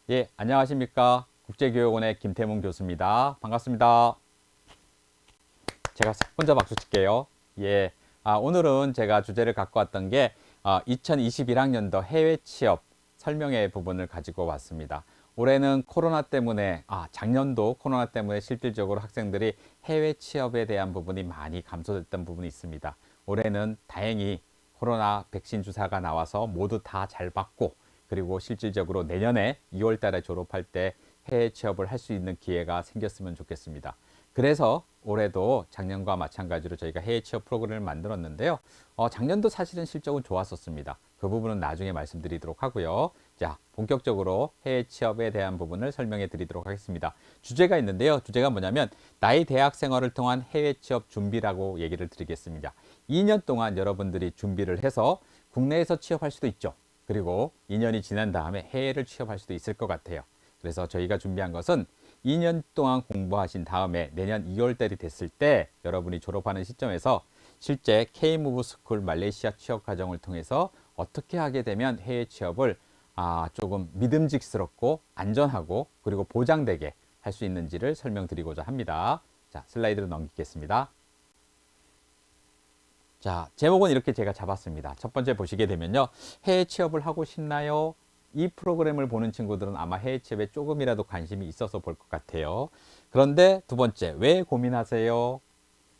예, 안녕하십니까. 국제교육원의 김태문 교수입니다. 반갑습니다. 제가 혼자 박수 칠게요. 예, 오늘은 제가 주제를 갖고 왔던 게 2021학년도 해외 취업 설명회 부분을 가지고 왔습니다. 올해는 코로나 때문에, 작년도 코로나 때문에 실질적으로 학생들이 해외 취업에 대한 부분이 많이 감소됐던 부분이 있습니다. 올해는 다행히 코로나 백신 주사가 나와서 모두 다 잘 받고, 그리고 실질적으로 내년에 2월 달에 졸업할 때 해외 취업을 할 수 있는 기회가 생겼으면 좋겠습니다. 그래서 올해도 작년과 마찬가지로 저희가 해외 취업 프로그램을 만들었는데요. 작년도 사실은 실적은 좋았었습니다. 그 부분은 나중에 말씀드리도록 하고요. 자, 본격적으로 해외 취업에 대한 부분을 설명해 드리도록 하겠습니다. 주제가 있는데요. 주제가 뭐냐면 나의 대학 생활을 통한 해외 취업 준비라고 얘기를 드리겠습니다. 2년 동안 여러분들이 준비를 해서 국내에서 취업할 수도 있죠. 그리고 2년이 지난 다음에 해외를 취업할 수도 있을 것 같아요. 그래서 저희가 준비한 것은 2년 동안 공부하신 다음에 내년 2월 달이 됐을 때 여러분이 졸업하는 시점에서 실제 K-무브 스쿨 말레이시아 취업 과정을 통해서 어떻게 하게 되면 해외 취업을 조금 믿음직스럽고 안전하고 그리고 보장되게 할 수 있는지를 설명드리고자 합니다. 자, 슬라이드로 넘기겠습니다. 자, 제목은 이렇게 제가 잡았습니다. 첫 번째 보시게 되면요. 해외 취업을 하고 싶나요? 이 프로그램을 보는 친구들은 아마 해외 취업에 조금이라도 관심이 있어서 볼 것 같아요. 그런데 두 번째, 왜 고민하세요?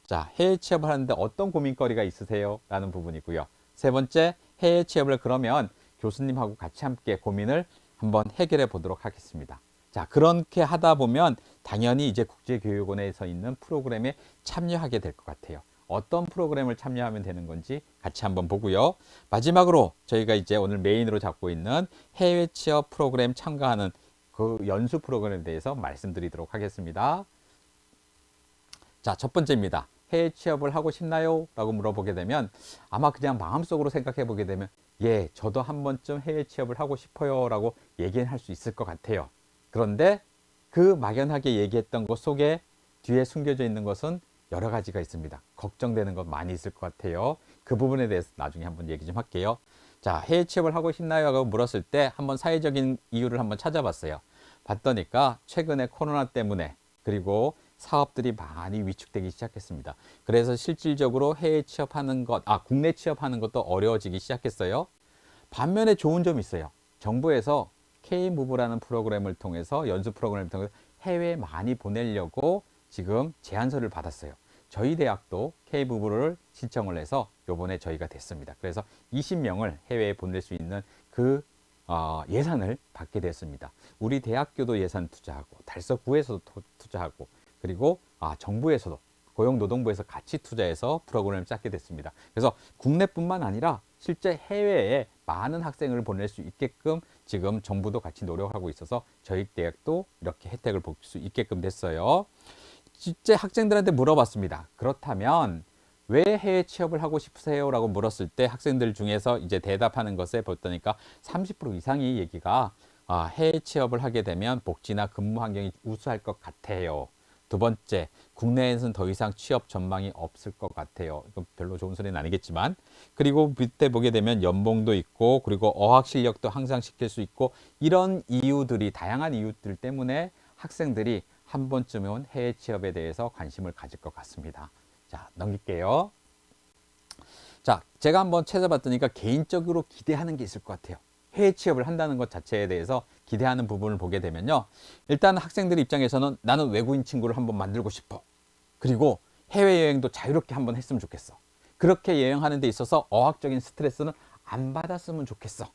자, 해외 취업을 하는데 어떤 고민거리가 있으세요? 라는 부분이고요. 세 번째, 해외 취업을 그러면 교수님하고 같이 함께 고민을 한번 해결해 보도록 하겠습니다. 자, 그렇게 하다 보면 당연히 이제 국제교육원에서 있는 프로그램에 참여하게 될 것 같아요. 어떤 프로그램을 참여하면 되는 건지 같이 한번 보고요. 마지막으로 저희가 이제 오늘 메인으로 잡고 있는 해외 취업 프로그램 참가하는 그 연수 프로그램에 대해서 말씀드리도록 하겠습니다. 자, 첫 번째입니다. 해외 취업을 하고 싶나요? 라고 물어보게 되면 아마 그냥 마음속으로 생각해 보게 되면 예, 저도 한 번쯤 해외 취업을 하고 싶어요 라고 얘기할 수 있을 것 같아요. 그런데 그 막연하게 얘기했던 것 속에 뒤에 숨겨져 있는 것은 여러 가지가 있습니다. 걱정되는 것 많이 있을 것 같아요. 그 부분에 대해서 나중에 한번 얘기 좀 할게요. 자, 해외 취업을 하고 싶나요? 하고 물었을 때 한번 사회적인 이유를 한번 찾아봤어요. 봤더니까 최근에 코로나 때문에 그리고 사업들이 많이 위축되기 시작했습니다. 그래서 실질적으로 해외 취업하는 것, 국내 취업하는 것도 어려워지기 시작했어요. 반면에 좋은 점이 있어요. 정부에서 K-무브라는 프로그램을 통해서 연수 프로그램을 통해서 해외에 많이 보내려고 지금 제안서를 받았어요. 저희 대학도 K-무브를 신청을 해서 요번에 저희가 됐습니다. 그래서 20명을 해외에 보낼 수 있는 그 예산을 받게 됐습니다. 우리 대학교도 예산 투자하고 달서구에서도 투자하고 그리고 정부에서도 고용노동부에서 같이 투자해서 프로그램을 짰게 됐습니다. 그래서 국내뿐만 아니라 실제 해외에 많은 학생을 보낼 수 있게끔 지금 정부도 같이 노력하고 있어서 저희 대학도 이렇게 혜택을 볼 수 있게끔 됐어요. 실제 학생들한테 물어봤습니다. 그렇다면 왜 해외 취업을 하고 싶으세요? 라고 물었을 때 학생들 중에서 이제 대답하는 것에 봤더니까 30% 이상이 얘기가 해외 취업을 하게 되면 복지나 근무 환경이 우수할 것 같아요. 두 번째, 국내에서는 더 이상 취업 전망이 없을 것 같아요. 이건 별로 좋은 소리는 아니겠지만. 그리고 밑에 보게 되면 연봉도 있고, 그리고 어학 실력도 향상시킬 수 있고, 이런 이유들이, 다양한 이유들 때문에 학생들이 한 번쯤은 해외 취업에 대해서 관심을 가질 것 같습니다. 자, 넘길게요. 자, 제가 한번 찾아봤더니까 개인적으로 기대하는 게 있을 것 같아요. 해외 취업을 한다는 것 자체에 대해서 기대하는 부분을 보게 되면요. 일단 학생들 입장에서는 나는 외국인 친구를 한번 만들고 싶어. 그리고 해외여행도 자유롭게 한번 했으면 좋겠어. 그렇게 여행하는 데 있어서 어학적인 스트레스는 안 받았으면 좋겠어.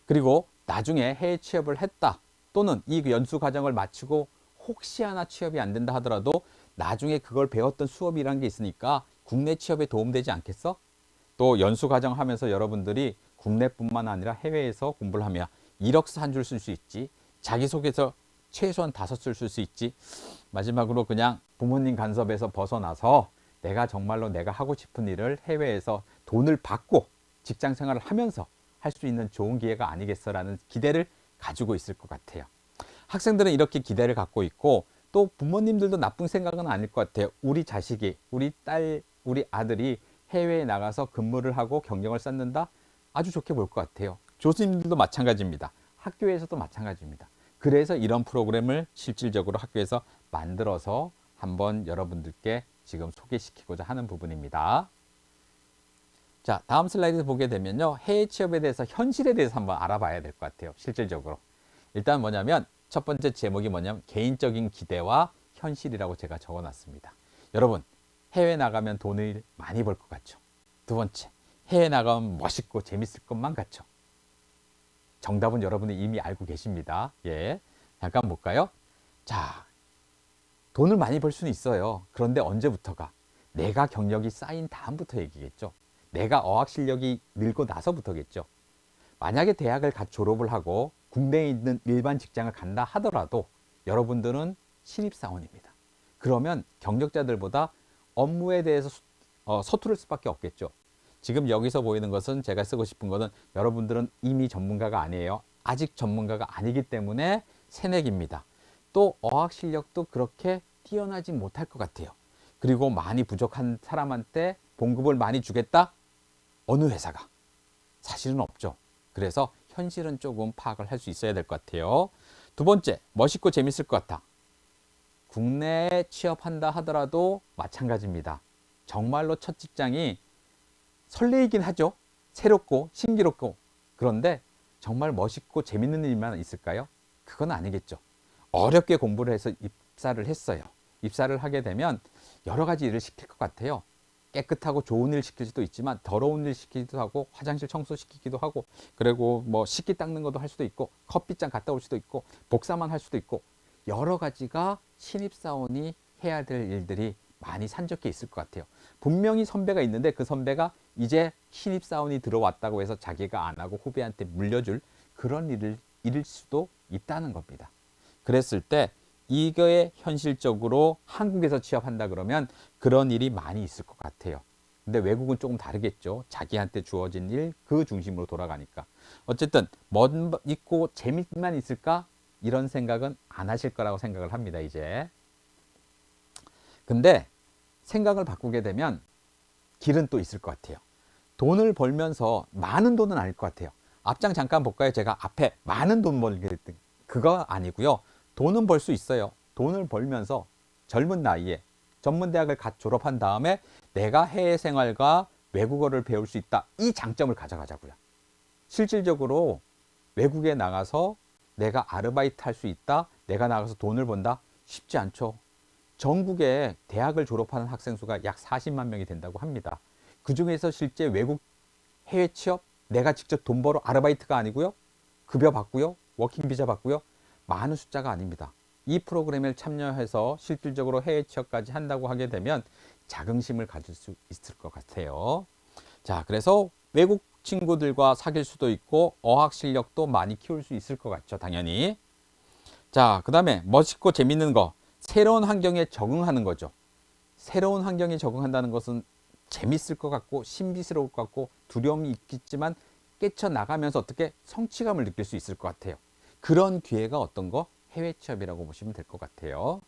그리고 나중에 해외 취업을 했다. 또는 이 연수 과정을 마치고 혹시 하나 취업이 안 된다 하더라도 나중에 그걸 배웠던 수업이라는 게 있으니까 국내 취업에 도움되지 않겠어? 또 연수 과정 하면서 여러분들이 국내뿐만 아니라 해외에서 공부를 하며 이력서 한 줄 쓸 수 있지. 자기소개서 최소한 5줄 쓸 수 있지. 마지막으로 그냥 부모님 간섭에서 벗어나서 내가 정말로 내가 하고 싶은 일을 해외에서 돈을 받고 직장 생활을 하면서 할 수 있는 좋은 기회가 아니겠어라는 기대를 가지고 있을 것 같아요. 학생들은 이렇게 기대를 갖고 있고 또 부모님들도 나쁜 생각은 아닐 것 같아요. 우리 자식이, 우리 딸, 우리 아들이 해외에 나가서 근무를 하고 경력을 쌓는다? 아주 좋게 볼 것 같아요. 교수님들도 마찬가지입니다. 학교에서도 마찬가지입니다. 그래서 이런 프로그램을 실질적으로 학교에서 만들어서 한번 여러분들께 지금 소개시키고자 하는 부분입니다. 자, 다음 슬라이드 보게 되면요. 해외 취업에 대해서 현실에 대해서 한번 알아봐야 될 것 같아요. 실질적으로. 일단 뭐냐면 첫 번째 제목이 뭐냐면 개인적인 기대와 현실이라고 제가 적어놨습니다. 여러분, 해외 나가면 돈을 많이 벌 것 같죠? 두 번째, 해외 나가면 멋있고 재밌을 것만 같죠? 정답은 여러분이 이미 알고 계십니다. 예, 잠깐 볼까요? 자, 돈을 많이 벌 수는 있어요. 그런데 언제부터가? 내가 경력이 쌓인 다음부터 얘기겠죠. 내가 어학 실력이 늘고 나서부터겠죠. 만약에 대학을 갓 졸업을 하고 국내에 있는 일반 직장을 간다 하더라도 여러분들은 신입사원입니다. 그러면 경력자들보다 업무에 대해서 서투를 수밖에 없겠죠. 지금 여기서 보이는 것은 제가 쓰고 싶은 것은 여러분들은 이미 전문가가 아니에요. 아직 전문가가 아니기 때문에 새내기입니다. 또 어학 실력도 그렇게 뛰어나지 못할 것 같아요. 그리고 많이 부족한 사람한테 봉급을 많이 주겠다? 어느 회사가? 사실은 없죠. 그래서 현실은 조금 파악을 할 수 있어야 될 것 같아요. 두 번째, 멋있고 재밌을 것 같아. 국내에 취업한다 하더라도 마찬가지입니다. 정말로 첫 직장이 설레이긴 하죠. 새롭고 신기롭고. 그런데 정말 멋있고 재밌는 일만 있을까요? 그건 아니겠죠. 어렵게 공부를 해서 입사를 했어요. 입사를 하게 되면 여러 가지 일을 시킬 것 같아요. 깨끗하고 좋은 일 시킬 수도 있지만 더러운 일 시키기도 하고 화장실 청소시키기도 하고 그리고 뭐 식기 닦는 것도 할 수도 있고 커피잔 갔다 올 수도 있고 복사만 할 수도 있고 여러 가지가 신입사원이 해야 될 일들이 많이 산적해 있을 것 같아요. 분명히 선배가 있는데 그 선배가 이제 신입사원이 들어왔다고 해서 자기가 안 하고 후배한테 물려줄 그런 일일 수도 있다는 겁니다. 그랬을 때 이거에 현실적으로 한국에서 취업한다 그러면 그런 일이 많이 있을 것 같아요. 근데 외국은 조금 다르겠죠. 자기한테 주어진 일 그 중심으로 돌아가니까. 어쨌든 멋있고 재미만 있을까? 이런 생각은 안 하실 거라고 생각을 합니다. 이제. 근데 생각을 바꾸게 되면 길은 또 있을 것 같아요. 돈을 벌면서 많은 돈은 아닐 것 같아요. 앞장 잠깐 볼까요? 제가 앞에 많은 돈 벌게 했던 그거 아니고요. 돈은 벌 수 있어요. 돈을 벌면서 젊은 나이에 전문대학을 갓 졸업한 다음에 내가 해외 생활과 외국어를 배울 수 있다. 이 장점을 가져가자고요. 실질적으로 외국에 나가서 내가 아르바이트 할 수 있다. 내가 나가서 돈을 번다. 쉽지 않죠. 전국에 대학을 졸업하는 학생 수가 약 40만 명이 된다고 합니다. 그중에서 실제 외국 해외 취업 내가 직접 돈 벌어 아르바이트가 아니고요. 급여 받고요. 워킹 비자 받고요. 많은 숫자가 아닙니다. 이 프로그램에 참여해서 실질적으로 해외 취업까지 한다고 하게 되면 자긍심을 가질 수 있을 것 같아요. 자, 그래서 외국 친구들과 사귈 수도 있고 어학 실력도 많이 키울 수 있을 것 같죠. 당연히. 자, 그 다음에 멋있고 재밌는 거. 새로운 환경에 적응하는 거죠. 새로운 환경에 적응한다는 것은 재밌을 것 같고 신비스러울 것 같고 두려움이 있겠지만 깨쳐나가면서 어떻게 성취감을 느낄 수 있을 것 같아요. 그런 기회가 어떤 거? 해외 취업이라고 보시면 될 것 같아요.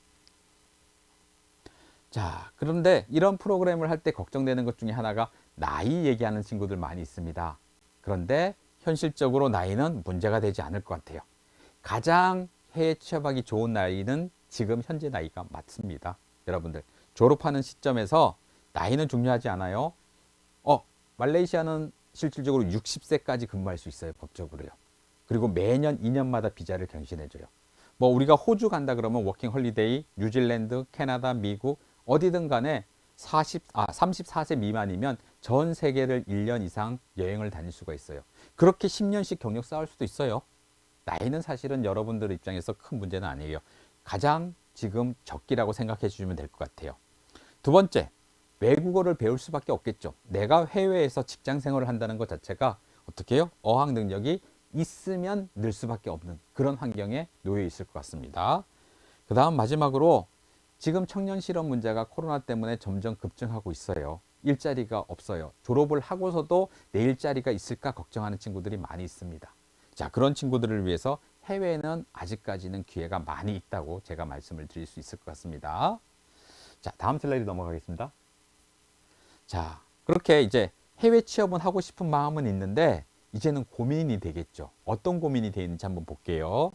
자, 그런데 이런 프로그램을 할 때 걱정되는 것 중에 하나가 나이 얘기하는 친구들 많이 있습니다. 그런데 현실적으로 나이는 문제가 되지 않을 것 같아요. 가장 해외 취업하기 좋은 나이는 지금 현재 나이가 맞습니다. 여러분들 졸업하는 시점에서 나이는 중요하지 않아요. 말레이시아는 실질적으로 60세까지 근무할 수 있어요. 법적으로요. 그리고 매년 2년마다 비자를 갱신해줘요. 뭐 우리가 호주 간다 그러면 워킹 홀리데이, 뉴질랜드, 캐나다, 미국 어디든 간에 34세 미만이면 전 세계를 1년 이상 여행을 다닐 수가 있어요. 그렇게 10년씩 경력 쌓을 수도 있어요. 나이는 사실은 여러분들 입장에서 큰 문제는 아니에요. 가장 지금 적기라고 생각해 주시면 될 것 같아요. 두 번째, 외국어를 배울 수밖에 없겠죠. 내가 해외에서 직장 생활을 한다는 것 자체가 어떻게 해요? 어학 능력이 있으면 늘 수밖에 없는 그런 환경에 놓여 있을 것 같습니다. 그 다음 마지막으로 지금 청년 실업 문제가 코로나 때문에 점점 급증하고 있어요. 일자리가 없어요. 졸업을 하고서도 내 일자리가 있을까 걱정하는 친구들이 많이 있습니다. 자, 그런 친구들을 위해서 해외에는 아직까지는 기회가 많이 있다고 제가 말씀을 드릴 수 있을 것 같습니다. 자, 다음 슬라이드 넘어가겠습니다. 자, 그렇게 이제 해외 취업은 하고 싶은 마음은 있는데 이제는 고민이 되겠죠. 어떤 고민이 되는지 한번 볼게요.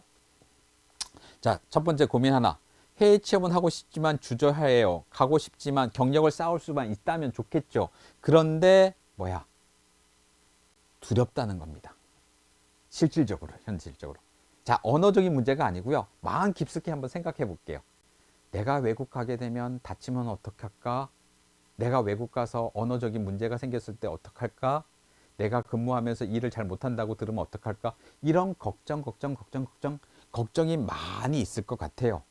자, 첫 번째 고민 하나. 해외 취업은 하고 싶지만 주저해요. 가고 싶지만 경력을 쌓을 수만 있다면 좋겠죠. 그런데 뭐야? 두렵다는 겁니다. 실질적으로, 현실적으로. 자, 언어적인 문제가 아니고요. 마음 깊숙이 한번 생각해 볼게요. 내가 외국 가게 되면 다치면 어떡할까? 내가 외국 가서 언어적인 문제가 생겼을 때 어떡할까? 내가 근무하면서 일을 잘 못한다고 들으면 어떡할까? 이런 걱정이 많이 있을 것 같아요.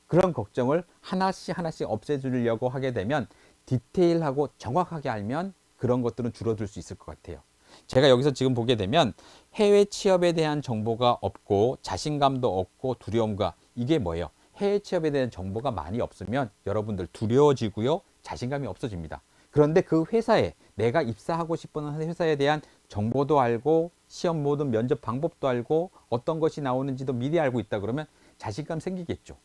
그런 걱정을 하나씩 없애주려고 하게 되면 디테일하고 정확하게 알면 그런 것들은 줄어들 수 있을 것 같아요. 제가 여기서 지금 보게 되면 해외 취업에 대한 정보가 없고 자신감도 없고 두려움과 이게 뭐예요? 해외 취업에 대한 정보가 많이 없으면 여러분들 두려워지고요. 자신감이 없어집니다. 그런데 그 회사에 내가 입사하고 싶은 회사에 대한 정보도 알고 시험 모든 면접 방법도 알고 어떤 것이 나오는지도 미리 알고 있다 그러면 자신감 생기겠죠.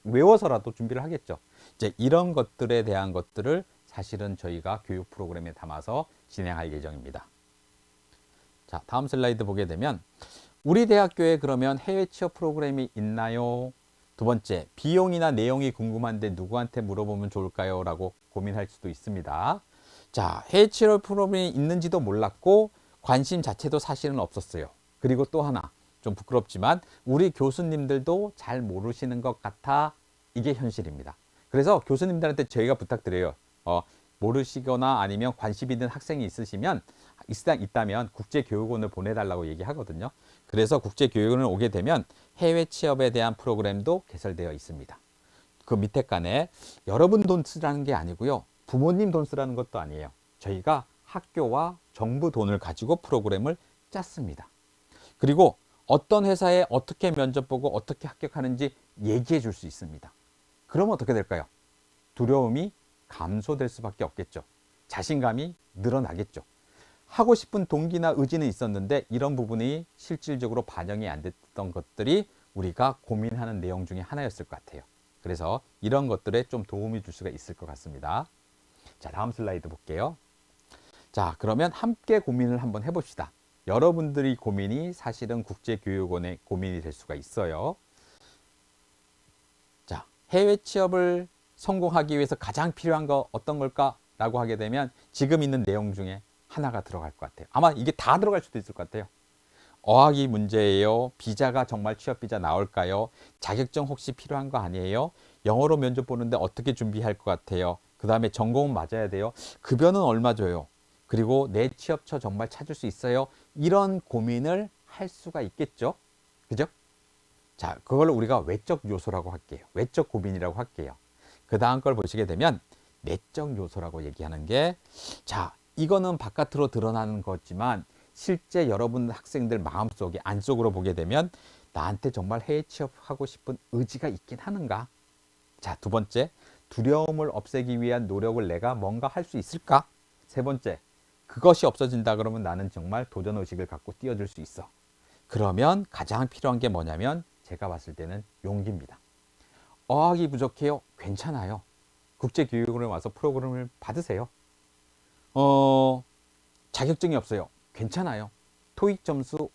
외워서라도 준비를 하겠죠. 이제 이런 것들에 대한 것들을 사실은 저희가 교육 프로그램에 담아서 진행할 예정입니다. 자, 다음 슬라이드 보게 되면 우리 대학교에 그러면 해외 취업 프로그램이 있나요? 두 번째, 비용이나 내용이 궁금한데 누구한테 물어보면 좋을까요? 라고 고민할 수도 있습니다. 자, 해외 취업 프로그램이 있는지도 몰랐고 관심 자체도 사실은 없었어요. 그리고 또 하나, 좀 부끄럽지만 우리 교수님들도 잘 모르시는 것 같아. 이게 현실입니다. 그래서 교수님들한테 저희가 부탁드려요. 모르시거나 아니면 관심 있는 학생이 있다면 국제교육원을 보내달라고 얘기하거든요. 그래서 국제교육원을 오게 되면 해외 취업에 대한 프로그램도 개설되어 있습니다. 그 밑에 칸에 여러분 돈 쓰라는 게 아니고요. 부모님 돈 쓰라는 것도 아니에요. 저희가 학교와 정부 돈을 가지고 프로그램을 짰습니다. 그리고 어떤 회사에 어떻게 면접 보고 어떻게 합격하는지 얘기해 줄 수 있습니다. 그러면 어떻게 될까요? 두려움이 감소될 수밖에 없겠죠. 자신감이 늘어나겠죠. 하고 싶은 동기나 의지는 있었는데 이런 부분이 실질적으로 반영이 안 됐던 것들이 우리가 고민하는 내용 중에 하나였을 것 같아요. 그래서 이런 것들에 좀 도움이 줄 수가 있을 것 같습니다. 자, 다음 슬라이드 볼게요. 자, 그러면 함께 고민을 한번 해봅시다. 여러분들이 고민이 사실은 국제교육원의 고민이 될 수가 있어요. 자, 해외 취업을 성공하기 위해서 가장 필요한 거 어떤 걸까? 라고 하게 되면 지금 있는 내용 중에 하나가 들어갈 것 같아요. 아마 이게 다 들어갈 수도 있을 것 같아요. 어학이 문제예요. 비자가 정말 취업 비자 나올까요? 자격증 혹시 필요한 거 아니에요? 영어로 면접 보는데 어떻게 준비할 것 같아요? 그 다음에 전공은 맞아야 돼요. 급여는 얼마 줘요? 그리고 내 취업처 정말 찾을 수 있어요? 이런 고민을 할 수가 있겠죠. 그죠? 자, 그걸 우리가 외적 요소라고 할게요. 외적 고민이라고 할게요. 그 다음 걸 보시게 되면 내적 요소라고 얘기하는 게, 자, 이거는 바깥으로 드러나는 거지만 실제 여러분 학생들 마음속에 안쪽으로 보게 되면 나한테 정말 해외 취업하고 싶은 의지가 있긴 하는가? 자, 두 번째, 두려움을 없애기 위한 노력을 내가 뭔가 할 수 있을까? 세 번째, 그것이 없어진다 그러면 나는 정말 도전의식을 갖고 뛰어들 수 있어. 그러면 가장 필요한 게 뭐냐면 제가 봤을 때는 용기입니다. 어학이 부족해요? 괜찮아요. 국제교육원에 와서 프로그램을 받으세요. 자격증이 없어요? 괜찮아요. 토익 점수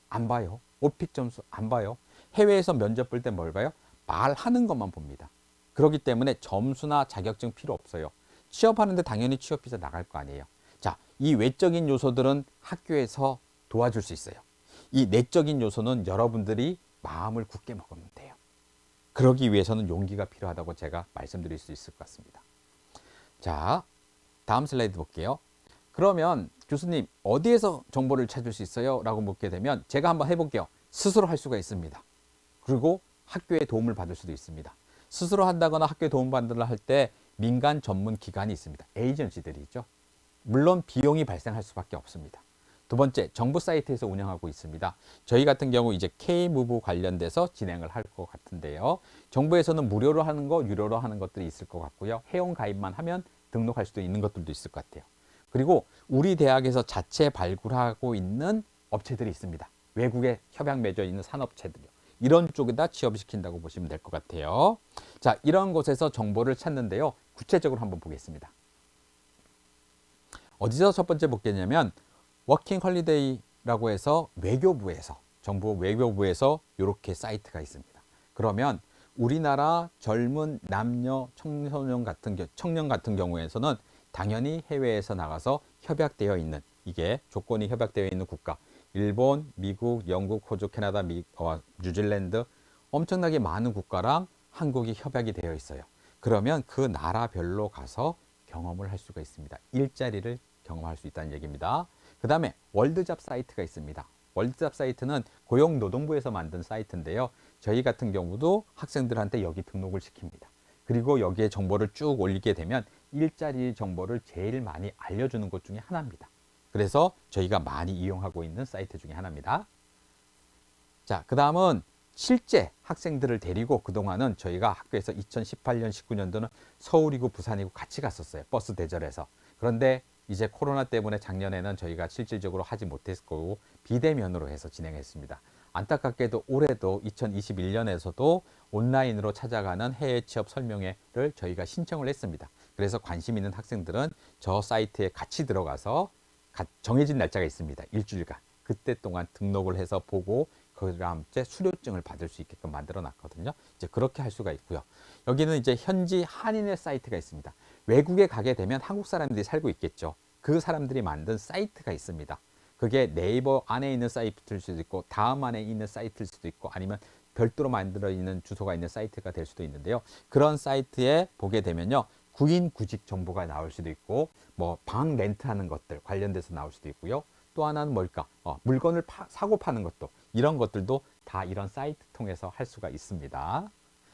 안 봐요. 오픽 점수 안 봐요. 해외에서 면접 볼 때 뭘 봐요? 말하는 것만 봅니다. 그렇기 때문에 점수나 자격증 필요 없어요. 취업하는데 당연히 취업 비자 나갈 거 아니에요. 자, 이 외적인 요소들은 학교에서 도와줄 수 있어요. 이 내적인 요소는 여러분들이 마음을 굳게 먹으면 돼요. 그러기 위해서는 용기가 필요하다고 제가 말씀드릴 수 있을 것 같습니다. 자, 다음 슬라이드 볼게요. 그러면 교수님 어디에서 정보를 찾을 수 있어요? 라고 묻게 되면 제가 한번 해볼게요. 스스로 할 수가 있습니다. 그리고 학교의 도움을 받을 수도 있습니다. 스스로 한다거나 학교에 도움받으려 할 때 민간 전문 기관이 있습니다. 에이전시들이 있죠. 물론 비용이 발생할 수밖에 없습니다. 두 번째, 정부 사이트에서 운영하고 있습니다. 저희 같은 경우 이제 K무브 관련돼서 진행을 할 것 같은데요. 정부에서는 무료로 하는 거, 유료로 하는 것들이 있을 것 같고요. 회원 가입만 하면 등록할 수도 있는 것들도 있을 것 같아요. 그리고 우리 대학에서 자체 발굴하고 있는 업체들이 있습니다. 외국에 협약 맺어 있는 산업체들이요. 이런 쪽에다 취업시킨다고 보시면 될 것 같아요. 자, 이런 곳에서 정보를 찾는데요. 구체적으로 한번 보겠습니다. 어디서 첫 번째 보겠냐면 워킹 홀리데이라고 해서 외교부에서, 정부 외교부에서 이렇게 사이트가 있습니다. 그러면 우리나라 젊은 남녀 청년 같은 경우에서는 당연히 해외에서 나가서 협약되어 있는, 이게 조건이 협약되어 있는 국가, 일본, 미국, 영국, 호주, 캐나다, 뉴질랜드, 엄청나게 많은 국가랑 한국이 협약이 되어 있어요. 그러면 그 나라별로 가서 경험을 할 수가 있습니다. 일자리를 경험할 수 있다는 얘기입니다. 그 다음에 월드잡 사이트가 있습니다. 월드잡 사이트는 고용노동부에서 만든 사이트인데요. 저희 같은 경우도 학생들한테 여기 등록을 시킵니다. 그리고 여기에 정보를 쭉 올리게 되면 일자리 정보를 제일 많이 알려주는 것 중에 하나입니다. 그래서 저희가 많이 이용하고 있는 사이트 중에 하나입니다. 자, 그 다음은 실제 학생들을 데리고 그동안은 저희가 학교에서 2018년, 19년도는 서울이고 부산이고 같이 갔었어요. 버스 대절해서. 그런데 이제 코로나 때문에 작년에는 저희가 실질적으로 하지 못했고 비대면으로 해서 진행했습니다. 안타깝게도 올해도 2021년에서도 온라인으로 찾아가는 해외 취업 설명회를 저희가 신청을 했습니다. 그래서 관심 있는 학생들은 저 사이트에 같이 들어가서 정해진 날짜가 있습니다. 일주일간. 그때 동안 등록을 해서 보고 그 다음 째 수료증을 받을 수 있게끔 만들어 놨거든요. 이제 그렇게 할 수가 있고요. 여기는 이제 현지 한인의 사이트가 있습니다. 외국에 가게 되면 한국 사람들이 살고 있겠죠. 그 사람들이 만든 사이트가 있습니다. 그게 네이버 안에 있는 사이트일 수도 있고 다음 안에 있는 사이트일 수도 있고 아니면 별도로 만들어 있는 주소가 있는 사이트가 될 수도 있는데요. 그런 사이트에 보게 되면요. 구인 구직 정보가 나올 수도 있고 뭐 방 렌트하는 것들 관련돼서 나올 수도 있고요. 또 하나는 뭘까? 물건을 사고 파는 것도, 이런 것들도 다 이런 사이트 통해서 할 수가 있습니다.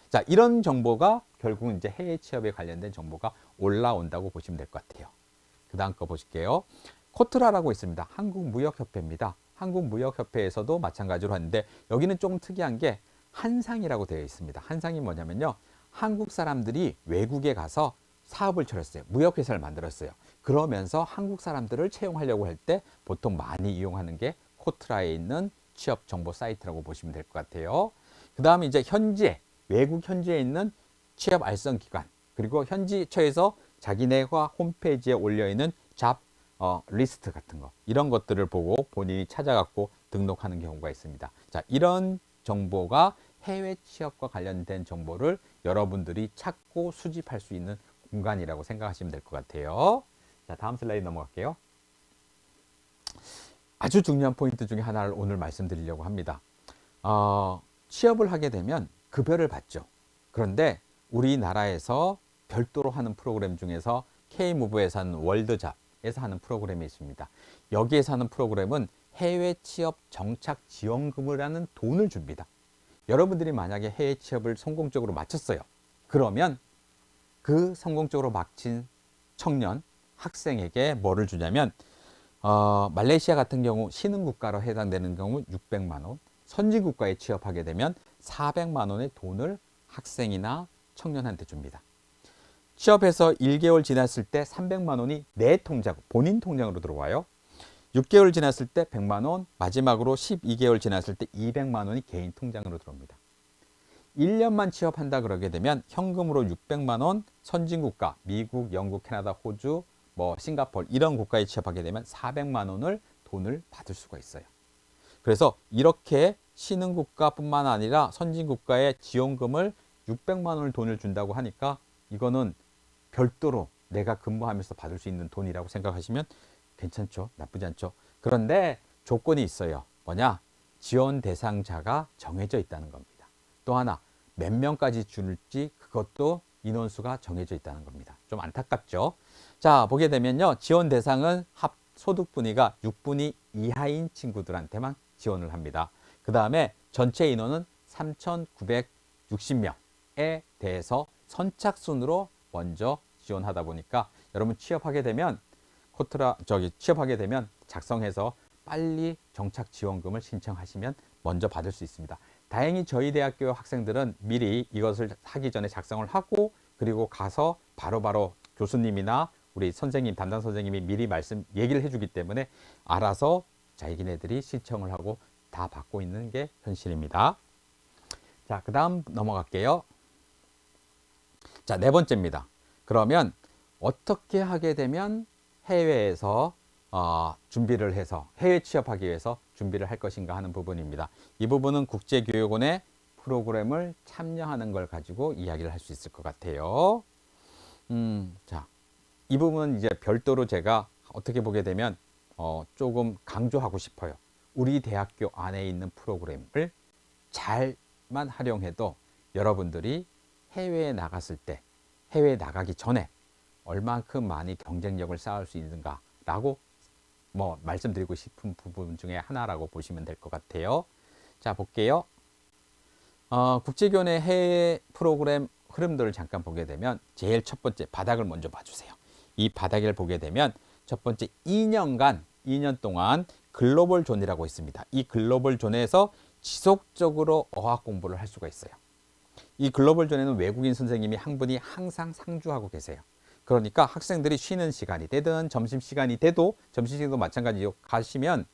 자, 이런 정보가 결국은 이제 해외 취업에 관련된 정보가 올라온다고 보시면 될 것 같아요. 그 다음 거 보실게요. 코트라라고 있습니다. 한국무역협회입니다. 한국무역협회에서도 마찬가지로 하는데 여기는 조금 특이한 게 한상이라고 되어 있습니다. 한상이 뭐냐면요. 한국 사람들이 외국에 가서 사업을 차렸어요. 무역회사를 만들었어요. 그러면서 한국 사람들을 채용하려고 할 때 보통 많이 이용하는 게 코트라에 있는 취업 정보 사이트라고 보시면 될 것 같아요. 그 다음에 이제 외국 현지에 있는 취업 알선 기관, 그리고 현지처에서 자기네가 홈페이지에 올려있는 잡 리스트 같은 거, 이런 것들을 보고 본인이 찾아갖고 등록하는 경우가 있습니다. 자, 이런 정보가 해외 취업과 관련된 정보를 여러분들이 찾고 수집할 수 있는 공간이라고 생각하시면 될 것 같아요. 자, 다음 슬라이드 넘어갈게요. 아주 중요한 포인트 중에 하나를 오늘 말씀드리려고 합니다. 취업을 하게 되면 급여를 받죠. 그런데 우리나라에서 별도로 하는 프로그램 중에서 K무브에서 하는 월드잡에서 하는 프로그램이 있습니다. 여기에서 하는 프로그램은 해외 취업 정착 지원금이라는 돈을 줍니다. 여러분들이 만약에 해외 취업을 성공적으로 마쳤어요. 그러면 그 성공적으로 마친 청년, 학생에게 뭐를 주냐면 말레이시아 같은 경우 신흥국가로 해당되는 경우 600만 원, 선진국가에 취업하게 되면 400만 원의 돈을 학생이나 청년한테 줍니다. 취업해서 1개월 지났을 때 300만 원이 내 통장, 본인 통장으로 들어와요. 6개월 지났을 때 100만 원, 마지막으로 12개월 지났을 때 200만 원이 개인 통장으로 들어옵니다. 1년만 취업한다 그러게 되면 현금으로 600만 원, 선진국가, 미국, 영국, 캐나다, 호주, 싱가포르 이런 국가에 취업하게 되면 400만 원을 돈을 받을 수가 있어요. 그래서 이렇게 신흥국가뿐만 아니라 선진국가의 지원금을 600만 원을 돈을 준다고 하니까 이거는 별도로 내가 근무하면서 받을 수 있는 돈이라고 생각하시면 괜찮죠? 나쁘지 않죠? 그런데 조건이 있어요. 뭐냐? 지원 대상자가 정해져 있다는 겁니다. 또 하나, 몇 명까지 줄지 그것도 인원수가 정해져 있다는 겁니다. 좀 안타깝죠? 자, 보게 되면요. 지원 대상은 소득분위가 6분위 이하인 친구들한테만 지원을 합니다. 그 다음에 전체 인원은 3,960명에 대해서 선착순으로 먼저 지원하다 보니까 여러분 취업하게 되면 취업하게 되면 작성해서 빨리 정착 지원금을 신청하시면 먼저 받을 수 있습니다. 다행히 저희 대학교 학생들은 미리 이것을 하기 전에 작성을 하고 그리고 가서 바로바로 교수님이나 우리 선생님, 담당 선생님이 미리 얘기를 해주기 때문에 알아서 자기네들이 신청을 하고 다 받고 있는 게 현실입니다. 자, 그 다음 넘어갈게요. 자, 네 번째입니다. 그러면 어떻게 하게 되면 해외에서 준비를 해서 해외 취업하기 위해서 준비를 할 것인가 하는 부분입니다. 이 부분은 국제교육원의 프로그램을 참여하는 걸 가지고 이야기를 할 수 있을 것 같아요. 자, 이 부분은 이제 별도로 제가 어떻게 보게 되면 조금 강조하고 싶어요. 우리 대학교 안에 있는 프로그램을 잘만 활용해도 여러분들이 해외에 나갔을 때, 해외에 나가기 전에 얼만큼 많이 경쟁력을 쌓을 수 있는가라고 말씀드리고 싶은 부분 중에 하나라고 보시면 될 것 같아요. 자, 볼게요. 국제교내 해외 프로그램 흐름들을 잠깐 보게 되면 제일 첫 번째 바닥을 먼저 봐주세요. 이 바닥을 보게 되면 첫 번째 2년 동안 글로벌 존이라고 있습니다. 이 글로벌 존에서 지속적으로 어학 공부를 할 수가 있어요. 이 글로벌 존에는 외국인 선생님이 한 분이 항상 상주하고 계세요. 그러니까 학생들이 쉬는 시간이 되든 점심시간이 돼도 점심시간도 마찬가지로 가시면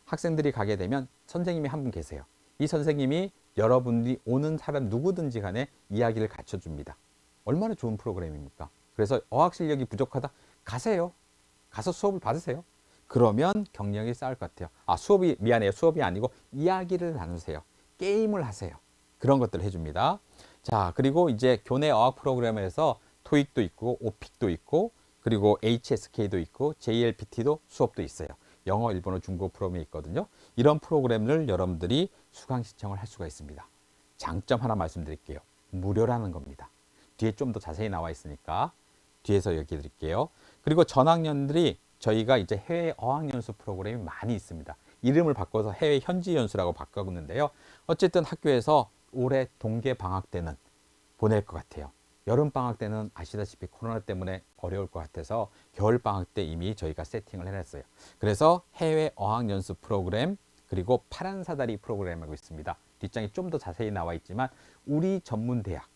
학생들이 가게 되면 선생님이 한 분 계세요. 이 선생님이 여러분들이 오는 사람 누구든지 간에 이야기를 가르쳐줍니다. 얼마나 좋은 프로그램입니까? 그래서 어학 실력이 부족하다? 가세요. 가서 수업을 받으세요. 그러면 경력이 쌓을 것 같아요. 수업이 아니고 이야기를 나누세요. 게임을 하세요. 그런 것들을 해줍니다. 자, 그리고 이제 교내 어학 프로그램에서 토익도 있고 오픽도 있고 그리고 HSK도 있고 JLPT도 수업도 있어요. 영어, 일본어, 중국어 프로그램이 있거든요. 이런 프로그램을 여러분들이 수강 신청을 할 수가 있습니다. 장점 하나 말씀드릴게요. 무료라는 겁니다. 뒤에 좀 더 자세히 나와 있으니까 뒤에서 얘기해 드릴게요. 그리고 전학년들이 저희가 이제 해외 어학연수 프로그램이 많이 있습니다. 이름을 바꿔서 해외 현지 연수라고 바꿨는데요. 어쨌든 학교에서 올해 동계 방학 때는 보낼 것 같아요. 여름 방학 때는 아시다시피 코로나 때문에 어려울 것 같아서 겨울 방학 때 이미 저희가 세팅을 해놨어요. 그래서 해외 어학연수 프로그램 그리고 파란 사다리 프로그램하고 있습니다. 뒷장이 좀 더 자세히 나와 있지만 우리 전문대학